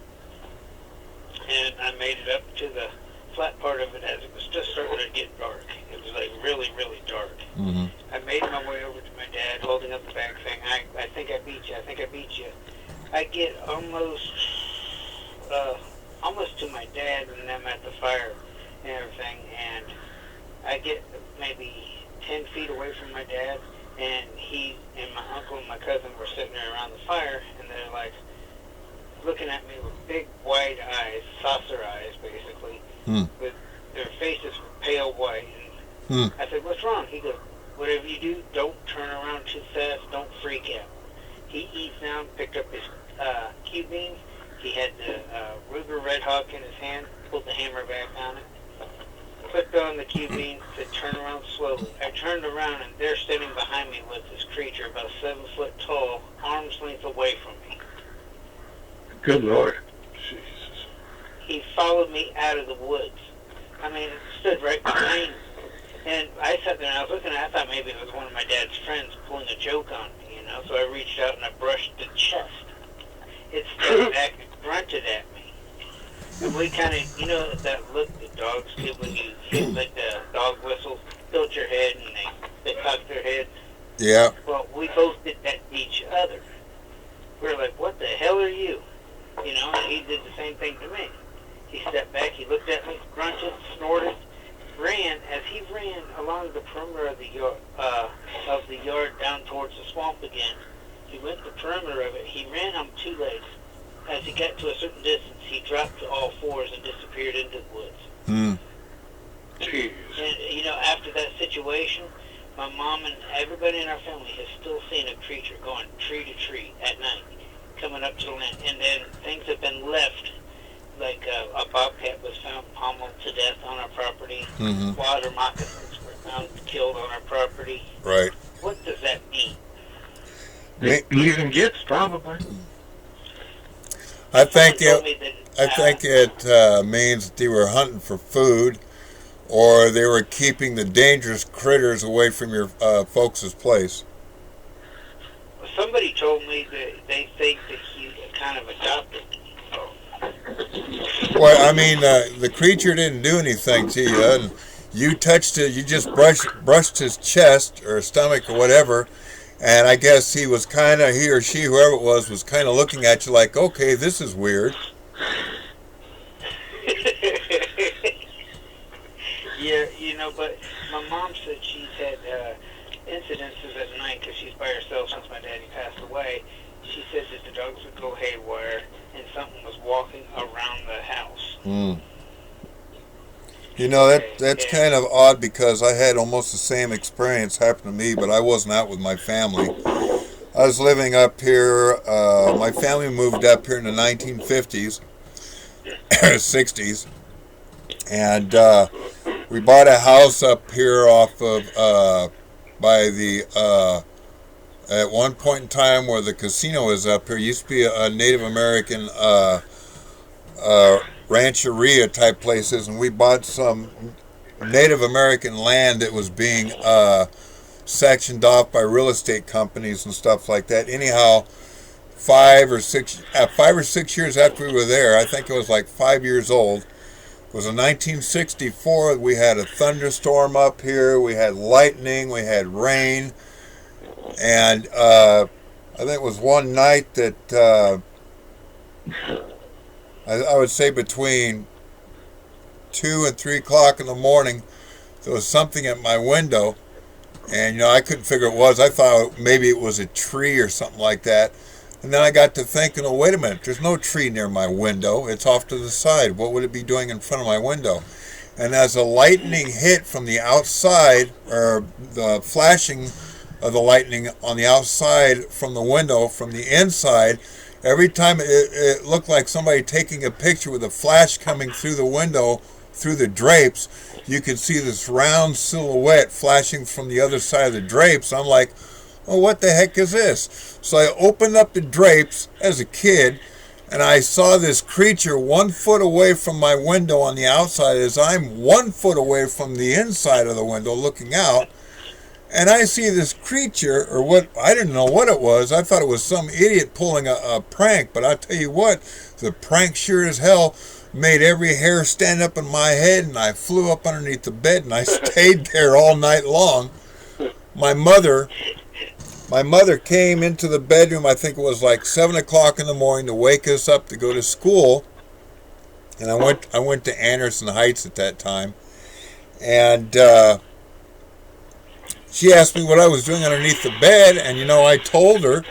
And I made it up to the flat part of it as it was just starting to get dark. It was like really, really dark. Mm-hmm. I made my way over to my dad, holding up the bag, saying, I think I beat you, I think I beat you. I get almost to my dad and them at the fire and everything, and I get maybe 10 feet away from my dad, and he and my uncle and my cousin were sitting there around the fire, and they're like looking at me with big wide eyes, saucer eyes basically, with their faces pale white. And I said, "What's wrong?" He goes, "Whatever you do, don't turn around too fast, don't freak out." He eats down, picked up his Q-beans. He had the Ruger Red Hawk in his hand, pulled the hammer back on it, clicked on the Q-beans, said, "Turn around slowly." I turned around, and there sitting behind me was this creature about 7 foot tall, arm's length away from me. Good Lord. Jesus. He followed me out of the woods. I mean, it stood right behind me. And I sat there and I was looking at it. I thought maybe it was one of my dad's friends pulling a joke on me, you know. So I reached out and I brushed the chest. It stepped back and grunted at me. And we kind of, you know, that look that dogs give when you hit like the dog whistle, tilt your head and they cock their heads. Yeah. Well, we both did that to each other. We were like, "What the hell are you?" You know, and he did the same thing to me. He stepped back, he looked at me, grunted, snorted, ran. As he ran along the perimeter of the yard down towards the swamp again, he went the perimeter of it. He ran on 2 legs. As he got to a certain distance, he dropped to all fours and disappeared into the woods. Jeez. And, you know, after that situation, my mom and everybody in our family has still seen a creature going tree to tree at night, coming up to the land. And then things have been left, like a bobcat was found pummeled to death on our property. Water moccasins were found killed on our property. Right. What does that mean? Leaving gifts, probably. I think it means that they were hunting for food, or they were keeping the dangerous critters away from your folks' place. Somebody told me that they think that he kind of adopted me. Well, I mean, the creature didn't do anything to you, and you touched it. You just brushed his chest or stomach or whatever, and I guess he or she, whoever it was kind of looking at you like, "Okay, this is weird." Yeah, you know, but my mom said she's had incidences at night because she's by herself since my daddy passed away. She said that the dogs would go haywire and something was walking around the house. You know, that's kind of odd because I had almost the same experience happen to me, but I wasn't out with my family. I was living up here. My family moved up here in the 1950s, 60s, and we bought a house up here off of by the at one point in time where the casino was up here. Used to be a Native American rancheria type places, and we bought some Native American land that was being sectioned off by real estate companies and stuff like that. Anyhow, 5 or 6 years after we were there, I think it was like 5 years old. It was in 1964. We had a thunderstorm up here. We had lightning. We had rain. And I think it was one night that I would say between 2 and 3 o'clock in the morning, there was something at my window. And, you know, I couldn't figure what it was. I thought maybe it was a tree or something like that. And then I got to thinking, oh, wait a minute, there's no tree near my window. It's off to the side. What would it be doing in front of my window? And as a lightning hit from the outside, or the flashing of the lightning on the outside from the window, from the inside, every time it looked like somebody taking a picture with a flash coming through the window, through the drapes. You could see this round silhouette flashing from the other side of the drapes. I'm like, oh, what the heck is this? So I opened up the drapes as a kid, and I saw this creature 1 foot away from my window on the outside as I'm 1 foot away from the inside of the window looking out. And I see this creature, or what, I didn't know what it was. I thought it was some idiot pulling a prank, but I'll tell you what, the prank sure as hell made every hair stand up in my head, and I flew up underneath the bed, and I stayed there all night long. My mother came into the bedroom, I think it was like 7 o'clock in the morning, to wake us up to go to school. And I went to Anderson Heights at that time. And she asked me what I was doing underneath the bed, and I told her,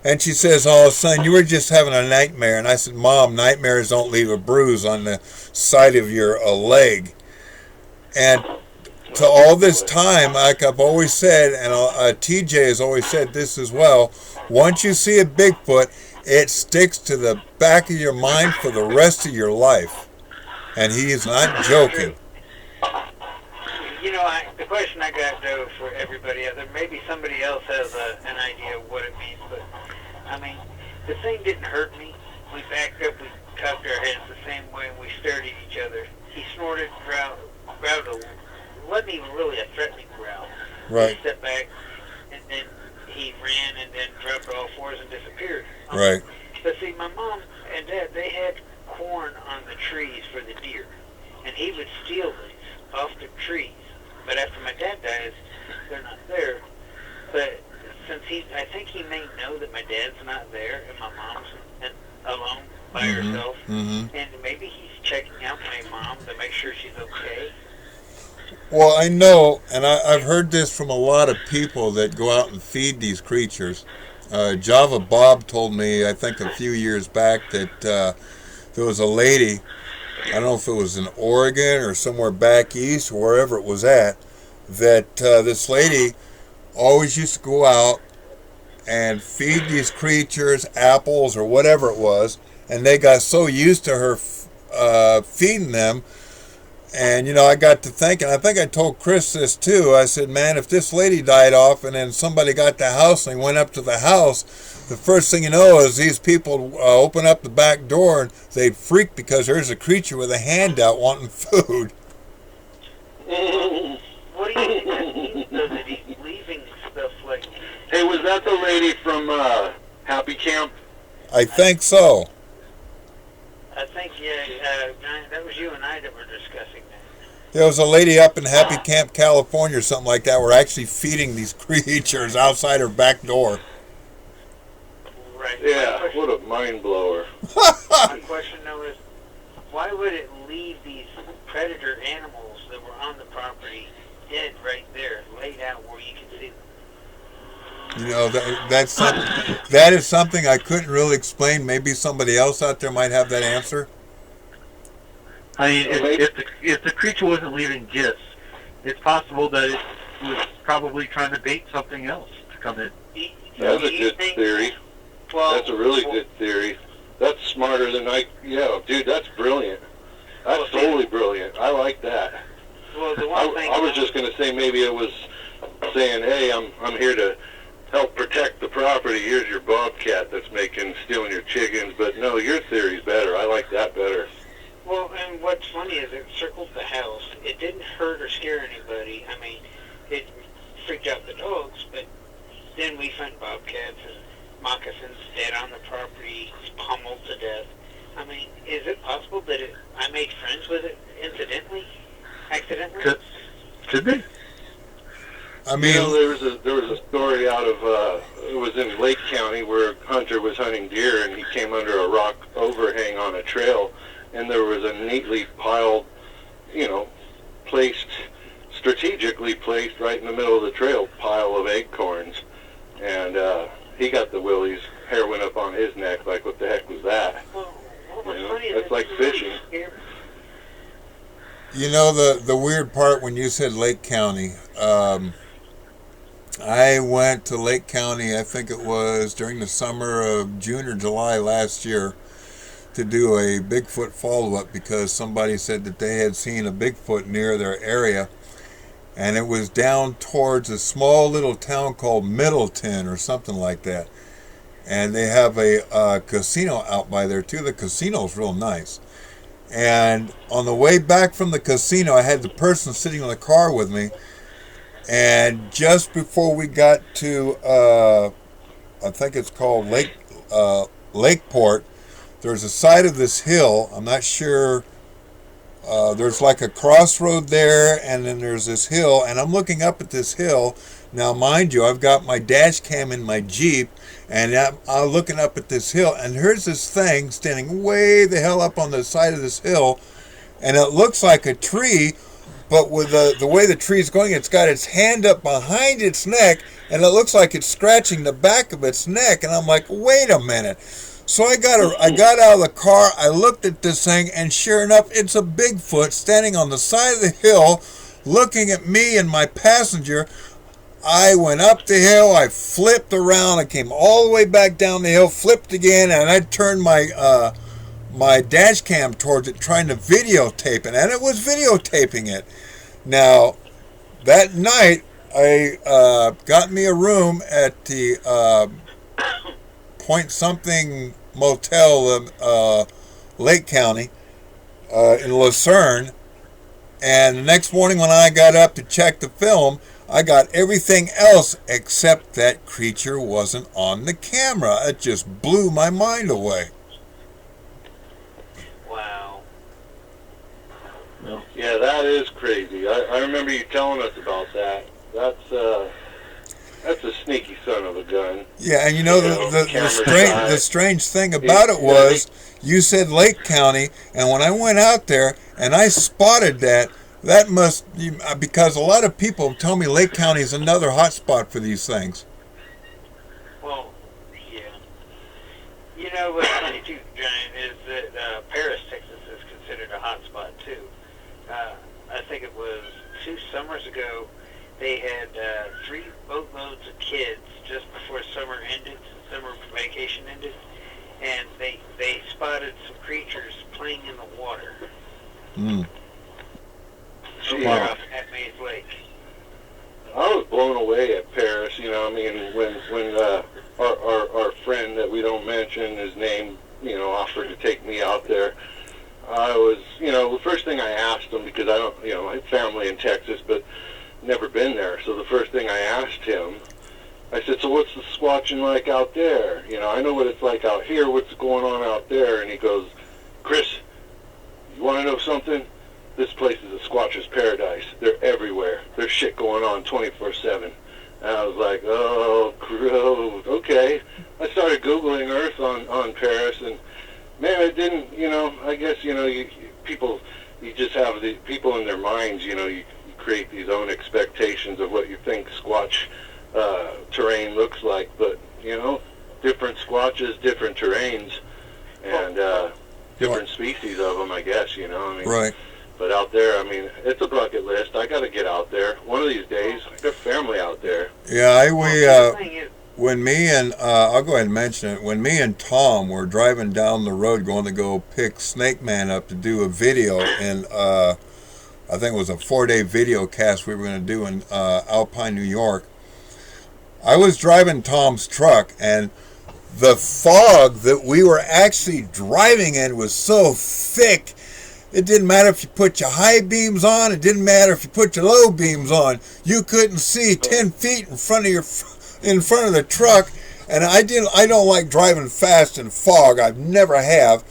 and she says, "Oh, son, you were just having a nightmare." And I said, "Mom, nightmares don't leave a bruise on the side of your leg." And to all this time, like I've always said, and TJ has always said this as well, once you see a Bigfoot, it sticks to the back of your mind for the rest of your life. And he is not joking. The question I got, though, for everybody out there, maybe somebody else has an idea of what it means, but, I mean, the thing didn't hurt me. We backed up, we cocked our heads the same way, and we stared at each other. He snorted, growled, wasn't even really a threatening growl. Right. He stepped back, and then he ran and then dropped all fours and disappeared. Right. But see, my mom and dad, they had corn on the trees for the deer, and he would steal these off the trees. But after my dad dies, they're not there. But since I think he may know that my dad's not there and my mom's alone by herself, and maybe he's checking out my mom to make sure she's okay. Well, I know, and I've heard this from a lot of people that go out and feed these creatures. Java Bob told me, I think a few years back, that there was a lady, I don't know if it was in Oregon or somewhere back east or wherever it was at, that this lady always used to go out and feed these creatures apples or whatever it was, and they got so used to her feeding them. And, I got to thinking, I think I told Chris this too. I said, man, if this lady died off and then somebody got the house and they went up to the house, the first thing you know is these people open up the back door and they'd freak because there's a creature with a hand out wanting food. What do you think that means, though, that he's leaving stuff like... Hey, was that the lady from Happy Camp? I think so. I think, that was you and I that were discussing that. There was a lady up in Happy Camp, California or something like that. We're actually feeding these creatures outside her back door. Right. Yeah, what a mind blower. My question, though, is why would it leave these predator animals that were on the property dead right there, laid out where you can see them? That is something I couldn't really explain. Maybe somebody else out there might have that answer. I mean, if the creature wasn't leaving gifts, it's possible that it was probably trying to bait something else to come in. That's a good theory. Well, that's a really good theory. That's smarter than dude, that's brilliant. That's totally brilliant. I like that. Well, the one thing I was just going to say maybe it was saying, hey, I'm here to help protect the property. Here's your bobcat that's stealing your chickens. But no, your theory's better. I like that better. Well, and what's funny is it circled the house. It didn't hurt or scare anybody. I mean, it freaked out the dogs, but then we found bobcats and moccasins dead on the property, pummeled to death. I mean, is it possible that I made friends with it incidentally? Accidentally? Could be. I mean, there was a story out of it was in Lake County where a hunter was hunting deer and he came under a rock overhang on a trail, and there was a neatly piled, strategically placed right in the middle of the trail pile of acorns, and he got the willies. Hair went up on his neck. Like, what the heck was that? Well, funny that's like fishing. The weird part when you said Lake County, I went to Lake County, I think it was during the summer of June or July last year, to do a Bigfoot follow-up because somebody said that they had seen a Bigfoot near their area, and it was down towards a small little town called Middleton or something like that. And they have a casino out by there too. The casino's real nice. And on the way back from the casino, I had the person sitting in the car with me. And just before we got to, I think it's called Lakeport, there's a side of this hill. I'm not sure. There's like a crossroad there, and then there's this hill. And I'm looking up at this hill. Now, mind you, I've got my dash cam in my Jeep, and I'm looking up at this hill, and here's this thing standing way the hell up on the side of this hill, and it looks like a tree, but with the way the tree's going, it's got its hand up behind its neck, and it looks like it's scratching the back of its neck. And I'm like, wait a minute. So I got out of the car, I looked at this thing, and sure enough, it's a Bigfoot standing on the side of the hill, looking at me and my passenger. I went up the hill, I flipped around, I came all the way back down the hill, flipped again, and I turned my my dash cam towards it, trying to videotape it, and it was videotaping it. Now, that night, I got me a room at the Point Something Motel, Lake County, in Lucerne, and the next morning when I got up to check the film, I got everything else except that creature wasn't on the camera. It just blew my mind away. Wow. Yeah, that is crazy. I remember you telling us about that. That's a sneaky son of a gun. Yeah, and you know, the strange thing about it was, you said Lake County, and when I went out there and I spotted that must, because a lot of people tell me Lake County is another hot spot for these things. Well, yeah. You know what's funny too, Giant, is that Paris, Texas is considered a hot spot too. I think it was 2 summers ago, they had 3 boatloads of kids just before summer ended, summer vacation ended, and they spotted some creatures playing in the water. Off at Mays Lake. I was blown away at Paris. You know, I mean, when our friend that we don't mention his name, you know, offered to take me out there, I was, you know, the first thing I asked him, because I don't, you know, I have family in Texas, but never been there. So the first thing I asked him, I said, so what's the squatching like out there? You know, I know what it's like out here. What's going on out there? And he goes, Chris, you want to know something? This place is a squatcher's paradise. They're everywhere. There's shit going on 24/7. And I was like, oh, okay. I started Googling Earth on Paris, and man, it didn't, you know, I guess, you know, you just have the people in their minds, you know, you create these own expectations of what you think squatch terrain looks like, but, you know, different squatches, different terrains, and different species of them, I guess, you know, I mean. Right. But out there, I mean, it's a bucket list. I got to get out there. One of these days, I got family out there. Yeah, when me and, I'll go ahead and mention it, when me and Tom were driving down the road going to go pick Snake Man up to do a video in, I think it was a 4-day video cast we were going to do in Alpine, New York, I was driving Tom's truck, and the fog that we were actually driving in was so thick. It didn't matter if you put your high beams on. It didn't matter if you put your low beams on. You couldn't see 10 feet in front of the truck. And I don't like driving fast in fog. I've never have.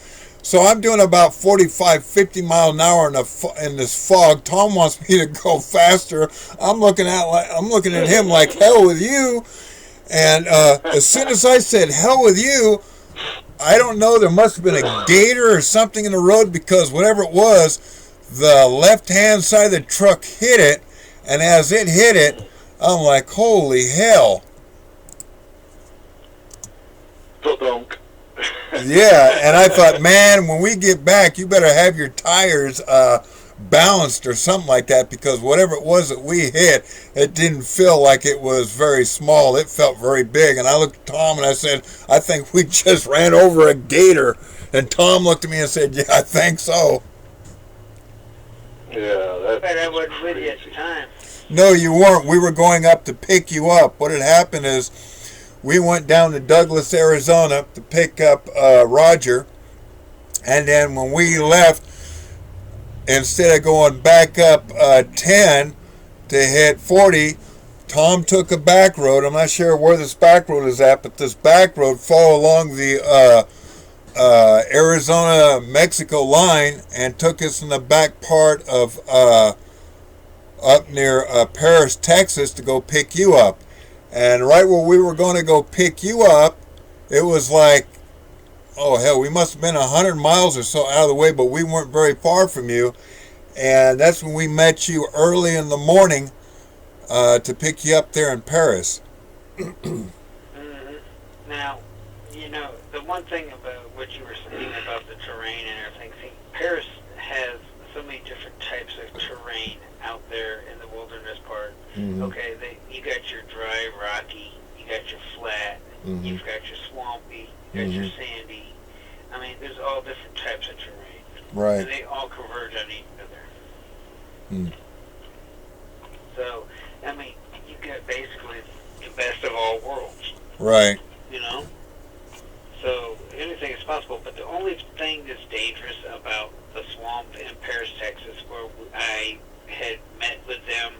So I'm doing about 45, 50 mile an hour in this fog. Tom wants me to go faster. I'm looking at him like, hell with you. And as soon as I said hell with you, I don't know, there must have been a gator or something in the road, because whatever it was, the left-hand side of the truck hit it, and as it hit it, I'm like, holy hell. Yeah, and I thought, man, when we get back, you better have your tires balanced or something like that, because whatever it was that we hit, it didn't feel like it was very small. It felt very big. And I looked at Tom and I said, I think we just ran over a gator. And Tom looked at me and said, yeah, I think so. Yeah, that's I wasn't with you at the time. No, you weren't. We were going up to pick you up. What had happened is we went down to Douglas, Arizona to pick up Roger. And then when we left, instead of going back up 10 to hit 40, Tom took a back road. I'm not sure where this back road is at, but this back road fell along the Arizona-Mexico line and took us in the back part of up near Paris, Texas, to go pick you up. And right where we were going to go pick you up, it was like, oh hell, we must have been 100 miles or so out of the way, but we weren't very far from you. And that's when we met you early in the morning to pick you up there in Paris. Now, you know, the one thing about what you were saying about the terrain and everything, see, Paris has so many different types of terrain out there in the wilderness part. Okay, you got your dry, rocky, you got your flat, you've got your swampy, you got your sandy. I mean, there's all different types of terrain. Right. And they all converge on each other. So, I mean, you got basically the best of all worlds. Right. You know? So, anything is possible, but the only thing that's dangerous about the swamp in Paris, Texas, where I had met with them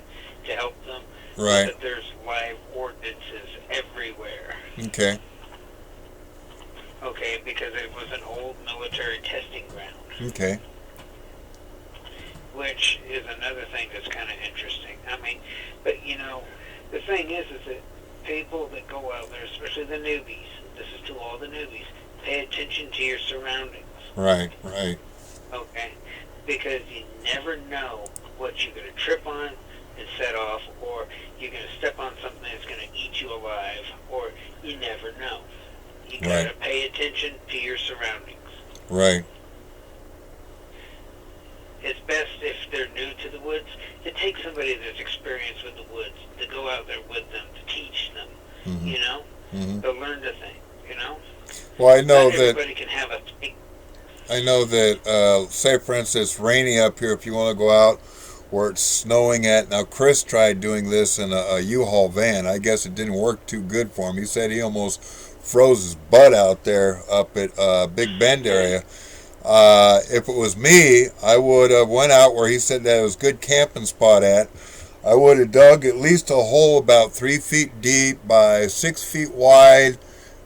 to help them, right, is that there's live ordinances everywhere. Okay. Okay, because it was an old military testing ground. Okay. Which is another thing that's kind of interesting. I mean, but you know, the thing is that people that go out there, especially the newbies, this is to all the newbies, pay attention to your surroundings. Right, right. Okay? Because you never know what you're going to trip on and set off, or you're going to step on something that's going to eat you alive, or you never know. You got to pay attention to your surroundings. Right. It's best if they're new to the woods to take somebody that's experienced with the woods, to go out there with them, to teach them, you know, to learn the thing, you know. Well, I know Not that everybody can have a thing. I know that, say for instance, it's rainy up here. If you want to go out where it's snowing at, now Chris tried doing this in a U-Haul van. I guess it didn't work too good for him. He said he almost froze his butt out there up at Big Bend area. If it was me, I would have went out where he said that it was a good camping spot at. I would have dug at least a hole about 3 feet deep by 6 feet wide,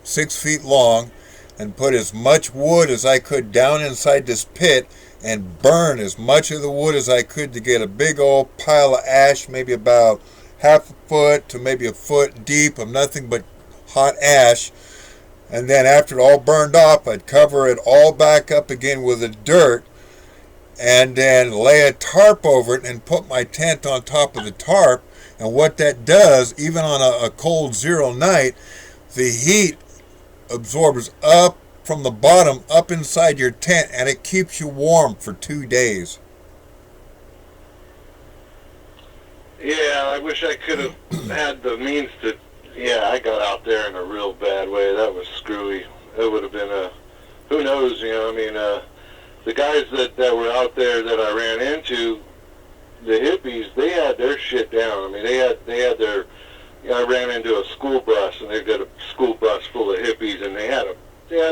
6 feet long, and put as much wood as I could down inside this pit and burn as much of the wood as I could to get a big old pile of ash, maybe about half a foot to maybe a foot deep of nothing but hot ash. And then after it all burned off, I'd cover it all back up again with the dirt and then lay a tarp over it and put my tent on top of the tarp. And what that does, even on a cold 0 night, the heat absorbs up from the bottom up inside your tent, and it keeps you warm for 2 days. Yeah, I wish I could have had the means to. Yeah, I got out there in a real bad way. That was screwy. It would have been a, who knows, you know, I mean, the guys that were out there that I ran into, the hippies, they had their shit down. I mean, they had their, you know, I ran into a school bus, and they've got a school bus full of hippies, and they had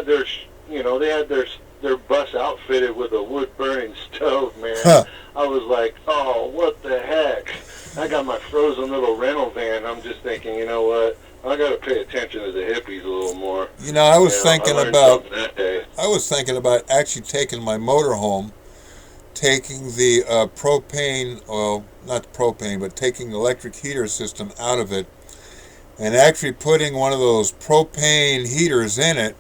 their, you know, they had their bus outfitted with a wood-burning stove, man. Huh. I was like, oh, what the heck? I got my frozen little rental van. I'm just thinking, you know what? I got to pay attention to the hippies a little more. You know, I was thinking about actually taking my motorhome, taking the propane, well, not the propane, but taking the electric heater system out of it, and actually putting one of those propane heaters in it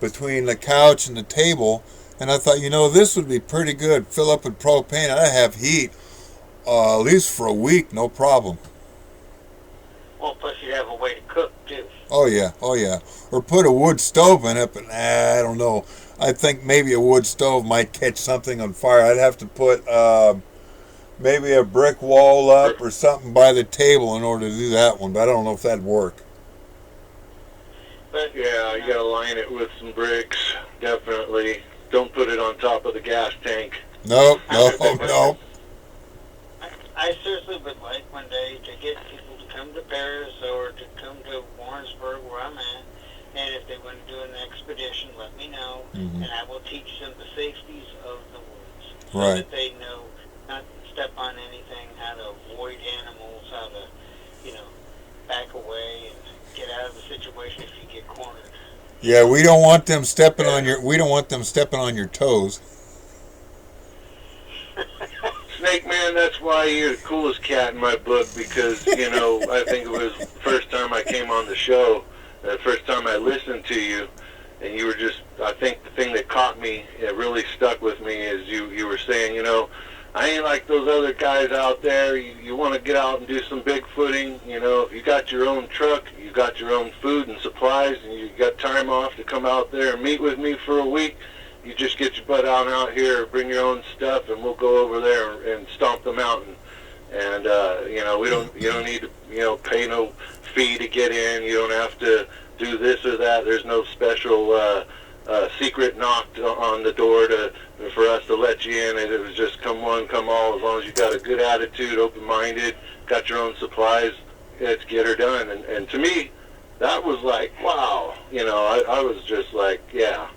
between the couch and the table. And I thought, you know, this would be pretty good. Fill up with propane, and I have heat at least for a week, no problem. Well, plus you have a way to cook, too. Oh, yeah. Or put a wood stove in it, but I don't know. I think maybe a wood stove might catch something on fire. I'd have to put maybe a brick wall up or something by the table in order to do that one, but I don't know if that'd work. But yeah, you gotta line it with some bricks, definitely. Don't put it on top of the gas tank. No. I seriously would like one day to get people to come to Paris or to come to Warrensburg, where I'm at, and if they want to do an expedition, let me know, and I will teach them the safeties of the woods, so that they know not to step on anything, how to avoid animals, how to, you know, back away and get out of the situation if you get cornered. Yeah, we don't want them stepping on your toes. Snake Man, that's why you're the coolest cat in my book, because, you know, I think it was the first time I came on the show, the first time I listened to you, and you were just, I think the thing that caught me, it really stuck with me, is you were saying, you know, I ain't like those other guys out there. You want to get out and do some Bigfooting, you know, if you got your own truck, you got your own food and supplies, and you got time off to come out there and meet with me for a week, you just get your butt on out here, bring your own stuff, and we'll go over there and stomp the mountain. And you know, you don't need to, you know, pay no fee to get in. You don't have to do this or that. There's no special secret knock on the door for us to let you in. And it was just come one, come all. As long as you got a good attitude, open-minded, got your own supplies, let's get her done. And to me, that was like, wow. You know, I was just like, yeah,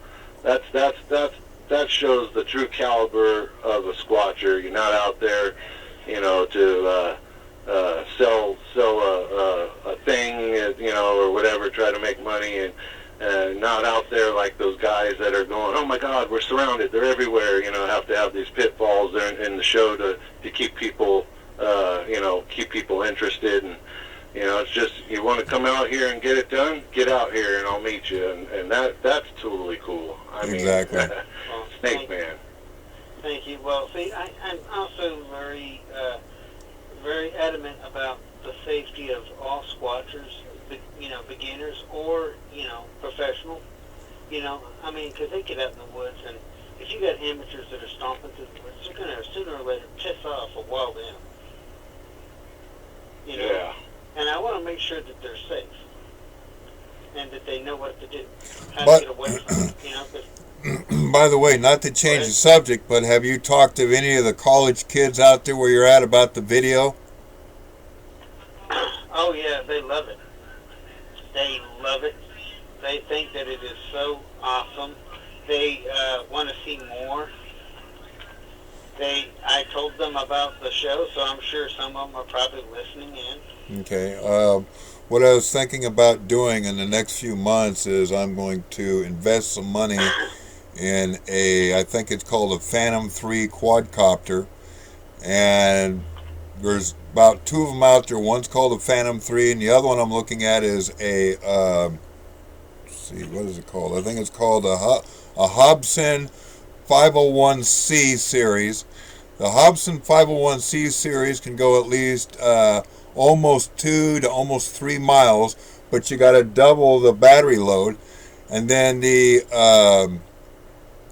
that shows the true caliber of a squatcher. You're not out there, you know, to sell a thing, you know, or whatever, try to make money, and not out there like those guys that are going, oh my God, we're surrounded, they're everywhere, you know, have to have these pitfalls there in the show to keep people, you know, keep people interested. And, you know, it's just, you want to come out here and get it done, get out here and I'll meet you. And that's totally cool. I mean, exactly. Snake Man. Thank you. Well, see, I'm also very adamant about the safety of all squatchers, you know, beginners or, you know, professional. You know, I mean, because they get out in the woods, and if you got amateurs that are stomping through the woods, they're going to sooner or later piss off a wild animal. You know? Yeah. And I want to make sure that they're safe and that they know what to do, how But, to get away from it. You know, 'cause by the way, not to change the subject, but have you talked to any of the college kids out there where you're at about the video? oh yeah, they love it. They love it. They think that it is so awesome. They want to see more. I told them about the show, so I'm sure some of them are probably listening in. Okay. What I was thinking about doing in the next few months is I'm going to invest some money in I think it's called a Phantom 3 quadcopter, and there's about two of them out there. One's called a Phantom 3, and the other one I'm looking at is let's see, what is it called? I think it's called a Hobson 501C series. The Hobson 501C series can go at least almost 2 to almost 3 miles, but you got to double the battery load. And then the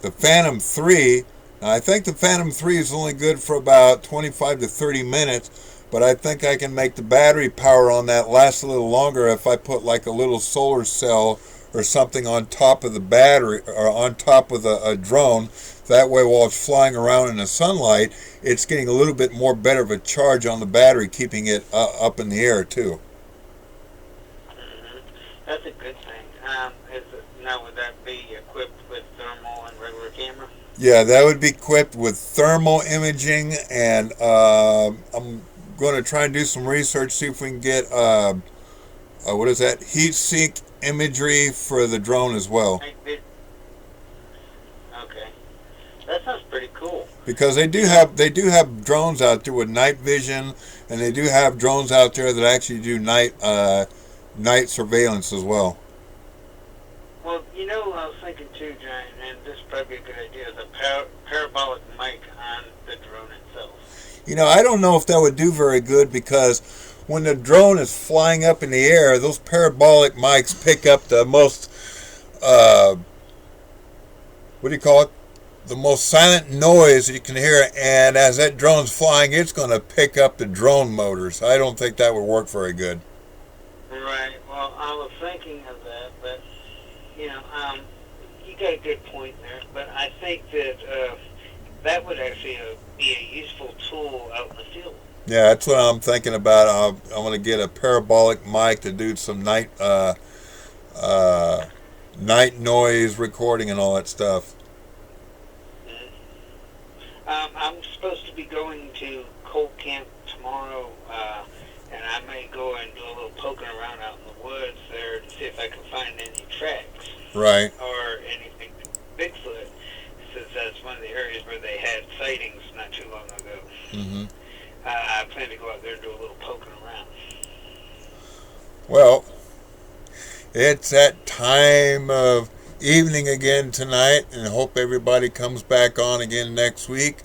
Phantom 3, now I think the Phantom 3 is only good for about 25 to 30 minutes, but I think I can make the battery power on that last a little longer if I put like a little solar cell or something on top of the battery or on top of a drone. That way, while it's flying around in the sunlight, it's getting a little bit more better of a charge on the battery, keeping it up in the air too. Mm-hmm. That's a good thing. Now, would that be equipped with thermal and regular camera? Yeah, that would be equipped with thermal imaging, and I'm going to try and do some research, see if we can get what is that? Heat sink imagery for the drone as well. Okay, that sounds pretty cool. Because they do have drones out there with night vision, and they do have drones out there that actually do night surveillance as well. Well, you know, I was thinking too, Giant, and this is probably a good idea, the parabolic mic on the drone itself. You know, I don't know if that would do very good, because when the drone is flying up in the air, those parabolic mics pick up the most, what do you call it? The most silent noise you can hear, and as that drone's flying, it's going to pick up the drone motors. I don't think that would work very good. Right. Well, I was thinking of that, but you know, you got a good point there. But I think that that would actually be a useful tool out in the field. Yeah, that's what I'm thinking about. I'm going to get a parabolic mic to do some night noise recording and all that stuff. I'm supposed to be going to Cold Camp tomorrow, and I may go and do a little poking around out in the woods there to see if I can find any tracks. Right. Or anything Bigfoot, since that's one of the areas where they had sightings not too long ago. Mm-hmm. I plan to go out there and do a little poking around. Well, it's that time of evening again tonight, and I hope everybody comes back on again next week.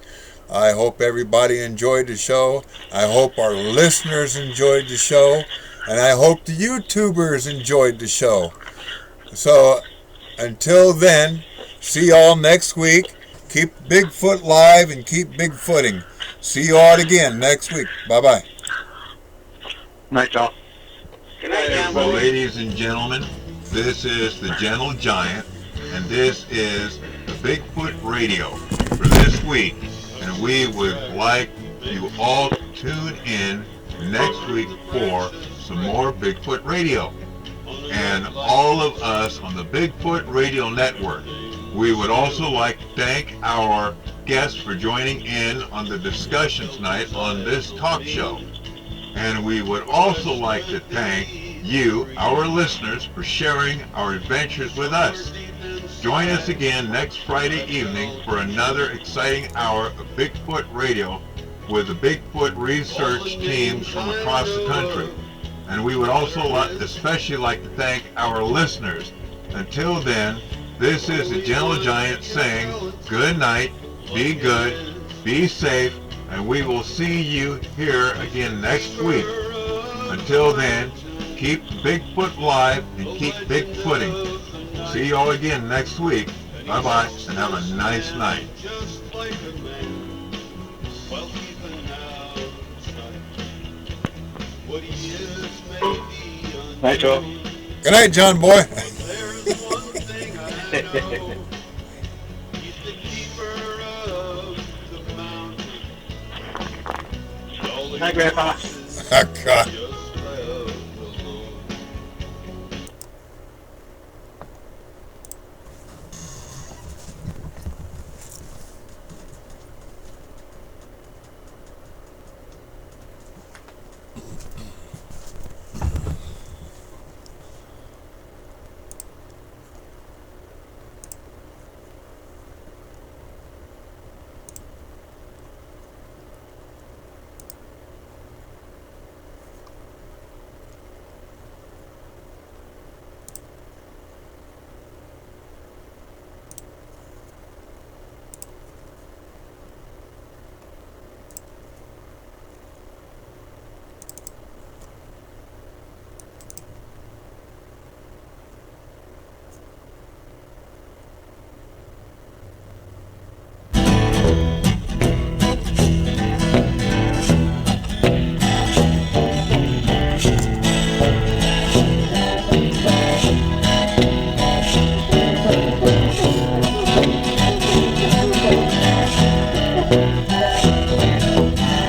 I hope everybody enjoyed the show. I hope our listeners enjoyed the show. And I hope the YouTubers enjoyed the show. So until then, see y'all next week. Keep Bigfoot live and keep Bigfooting. See you all again next week. Bye-bye. Night, y'all. Good night, John. Well, ladies and gentlemen, this is the Gentle Giant, and this is the Bigfoot Radio for this week. And we would like you all to tune in next week for some more Bigfoot Radio. And all of us on the Bigfoot Radio Network. We would also like to thank our guests for joining in on the discussion tonight on this talk show. And we would also like to thank you, our listeners, for sharing our adventures with us. Join us again next Friday evening for another exciting hour of Bigfoot Radio with the Bigfoot research teams from across the country. And we would also especially like to thank our listeners. Until then, this is the Gentle Giant saying good night, be good, be safe, and we will see you here again next week. Until then, keep Bigfoot live and keep Bigfooting. See you all again next week. Bye-bye, and have a nice night. Night, y'all. Good night, John boy. Hi, Grandpa. Oh, God.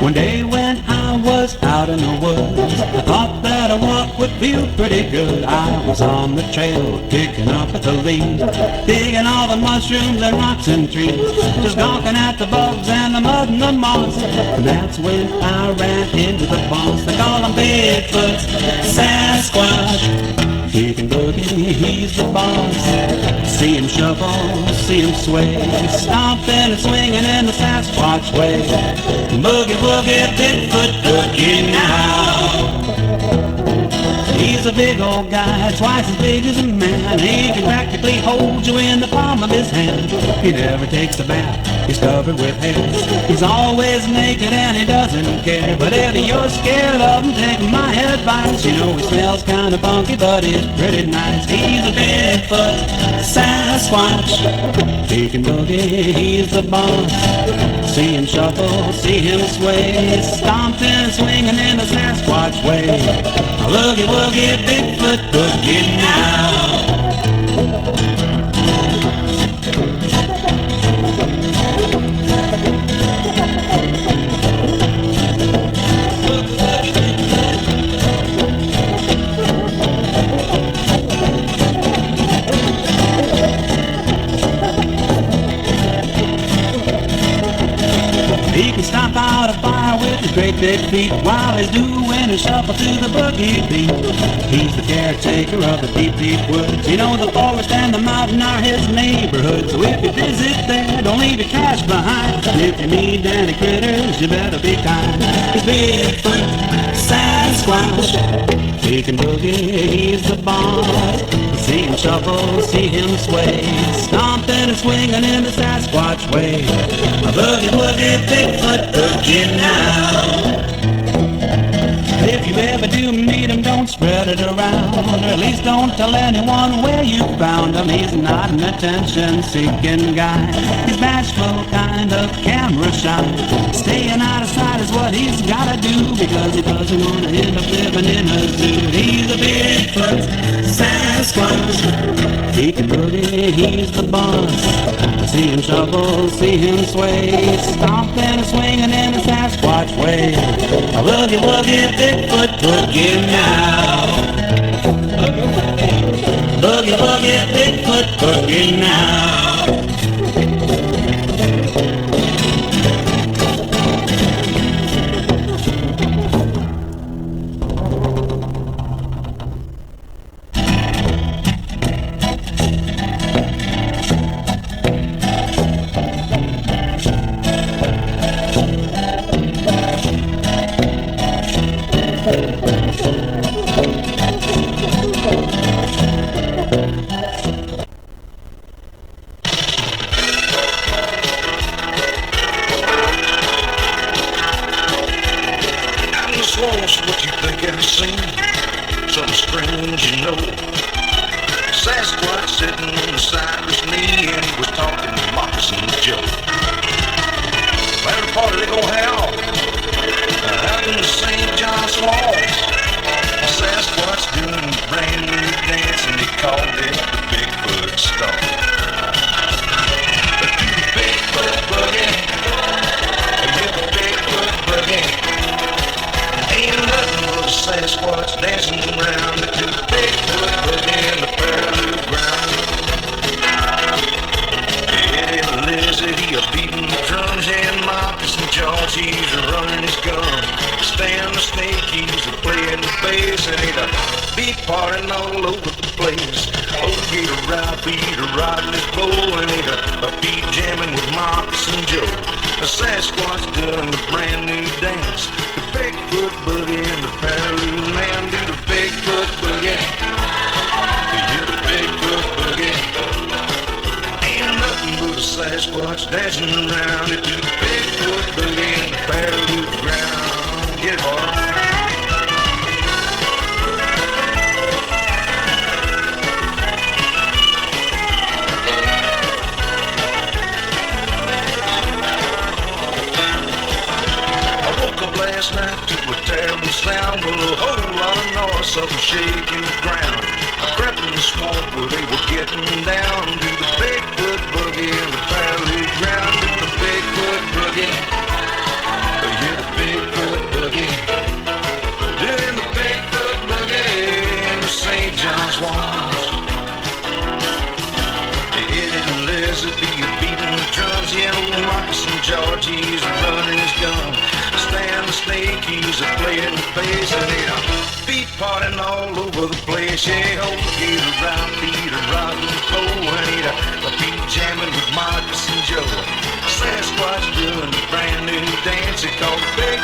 One day when I was out in the woods, I thought that a walk would feel pretty good. I was on the trail, picking up at the leaves, digging all the mushrooms and rocks and trees, just gawking at the bugs and the mud and the moss. And that's when I ran into the boss. They call him Bigfoot, Sasquatch. He can boogie, he's the boss. See him shuffle, see him sway, stomping and swinging in the Sasquatch way. Boogie woogie, Bigfoot boogie now. He's a big old guy, twice as big as a man. He can practically hold you in the palm of his hand. He never takes a bath, he's covered with hair. He's always naked and he doesn't care. But if you're scared of him, take my advice. You know he smells kind of funky, but he's pretty nice. He's a Bigfoot Sasquatch. He can boogie, he's the boss. See him shuffle, see him sway, stomping and swinging in the Sasquatch way. Looky, woogie, Bigfoot boogie now. He can stomp out a fire with his great big feet while he's doing a shuffle to the boogie beat. He's the caretaker of the deep, deep woods. You know the forest and the mountain are his neighborhood. So if you visit there, don't leave your cash behind. And if you meet any critters, you better be kind. He's Bigfoot, Sasquatch. Sasquatch. He can boogie, he's the boss. See him shuffle, see him sway, stomping and swinging in the Sasquatch way. A boogie woogie Bigfoot boogie now. If you ever do meet him, don't spread it around, or at least don't tell anyone where you found him. He's not an attention-seeking guy. He's bashful, kind of camera shy. Staying out of sight is what he's gotta do, because he doesn't want to end up living in a zoo. He's a Bigfoot Sasquatch. He can boogie, he's the boss. See him shuffle, see him sway, stomping and swinging in the Sasquatch way. A woogie woogie Bigfoot boogie now. Boogie woogie Bigfoot boogie now. What you think I've seen? Something strange, you know. Sasquatch sitting on the cypress knee, and he was talking to Moccasin Joe. Where the party they gon' have? Out in the St. John's Falls. Sasquatch doing a brand new dance, and he called it the Bigfoot Stomp. Do the Bigfoot boogie. Get the Bigfoot boogie. Ain't nothing but a Sasquatch dancing around to the Bigfoot boogie in the parallel ground. Eddie the Lizard, he a beating the drums, and Moccasin George, he's a running his gun. Stan the Snake, he's a playing the bass, and he'd a beat partying all over the place. Oh, get a ride, beat a riding his bow, and he'd a beat jamming with Moccasin Joe. A Sasquatch doing a brand new dance. The Bigfoot boogie and the parallel man do the Bigfoot boogie. You the Bigfoot boogie. Ain't nothing but a Sasquatch dancing around it to the Bigfoot boogie and the parallel ground. Get it hard. Last night to a terrible sound, well, a whole lot of noise, something shaking the ground. I crept in the smoke where they were getting down to the Bigfoot boogie and the parallel ground. To the Bigfoot boogie, yeah, the Bigfoot boogie, doing the Bigfoot boogie in the St. John's Walls. Eddie the Lizard, be a beating the drums, yeah, old Moccasin George, he's running his gun. Stan the Snake, he's a playing the bass, and he'd a beat partying all over the place. Yeah, oh, get around, beat a rotten pole, and he'd a beat jamming with Moccasin Joe. Sasquatch doing a brand new dance, he called the Big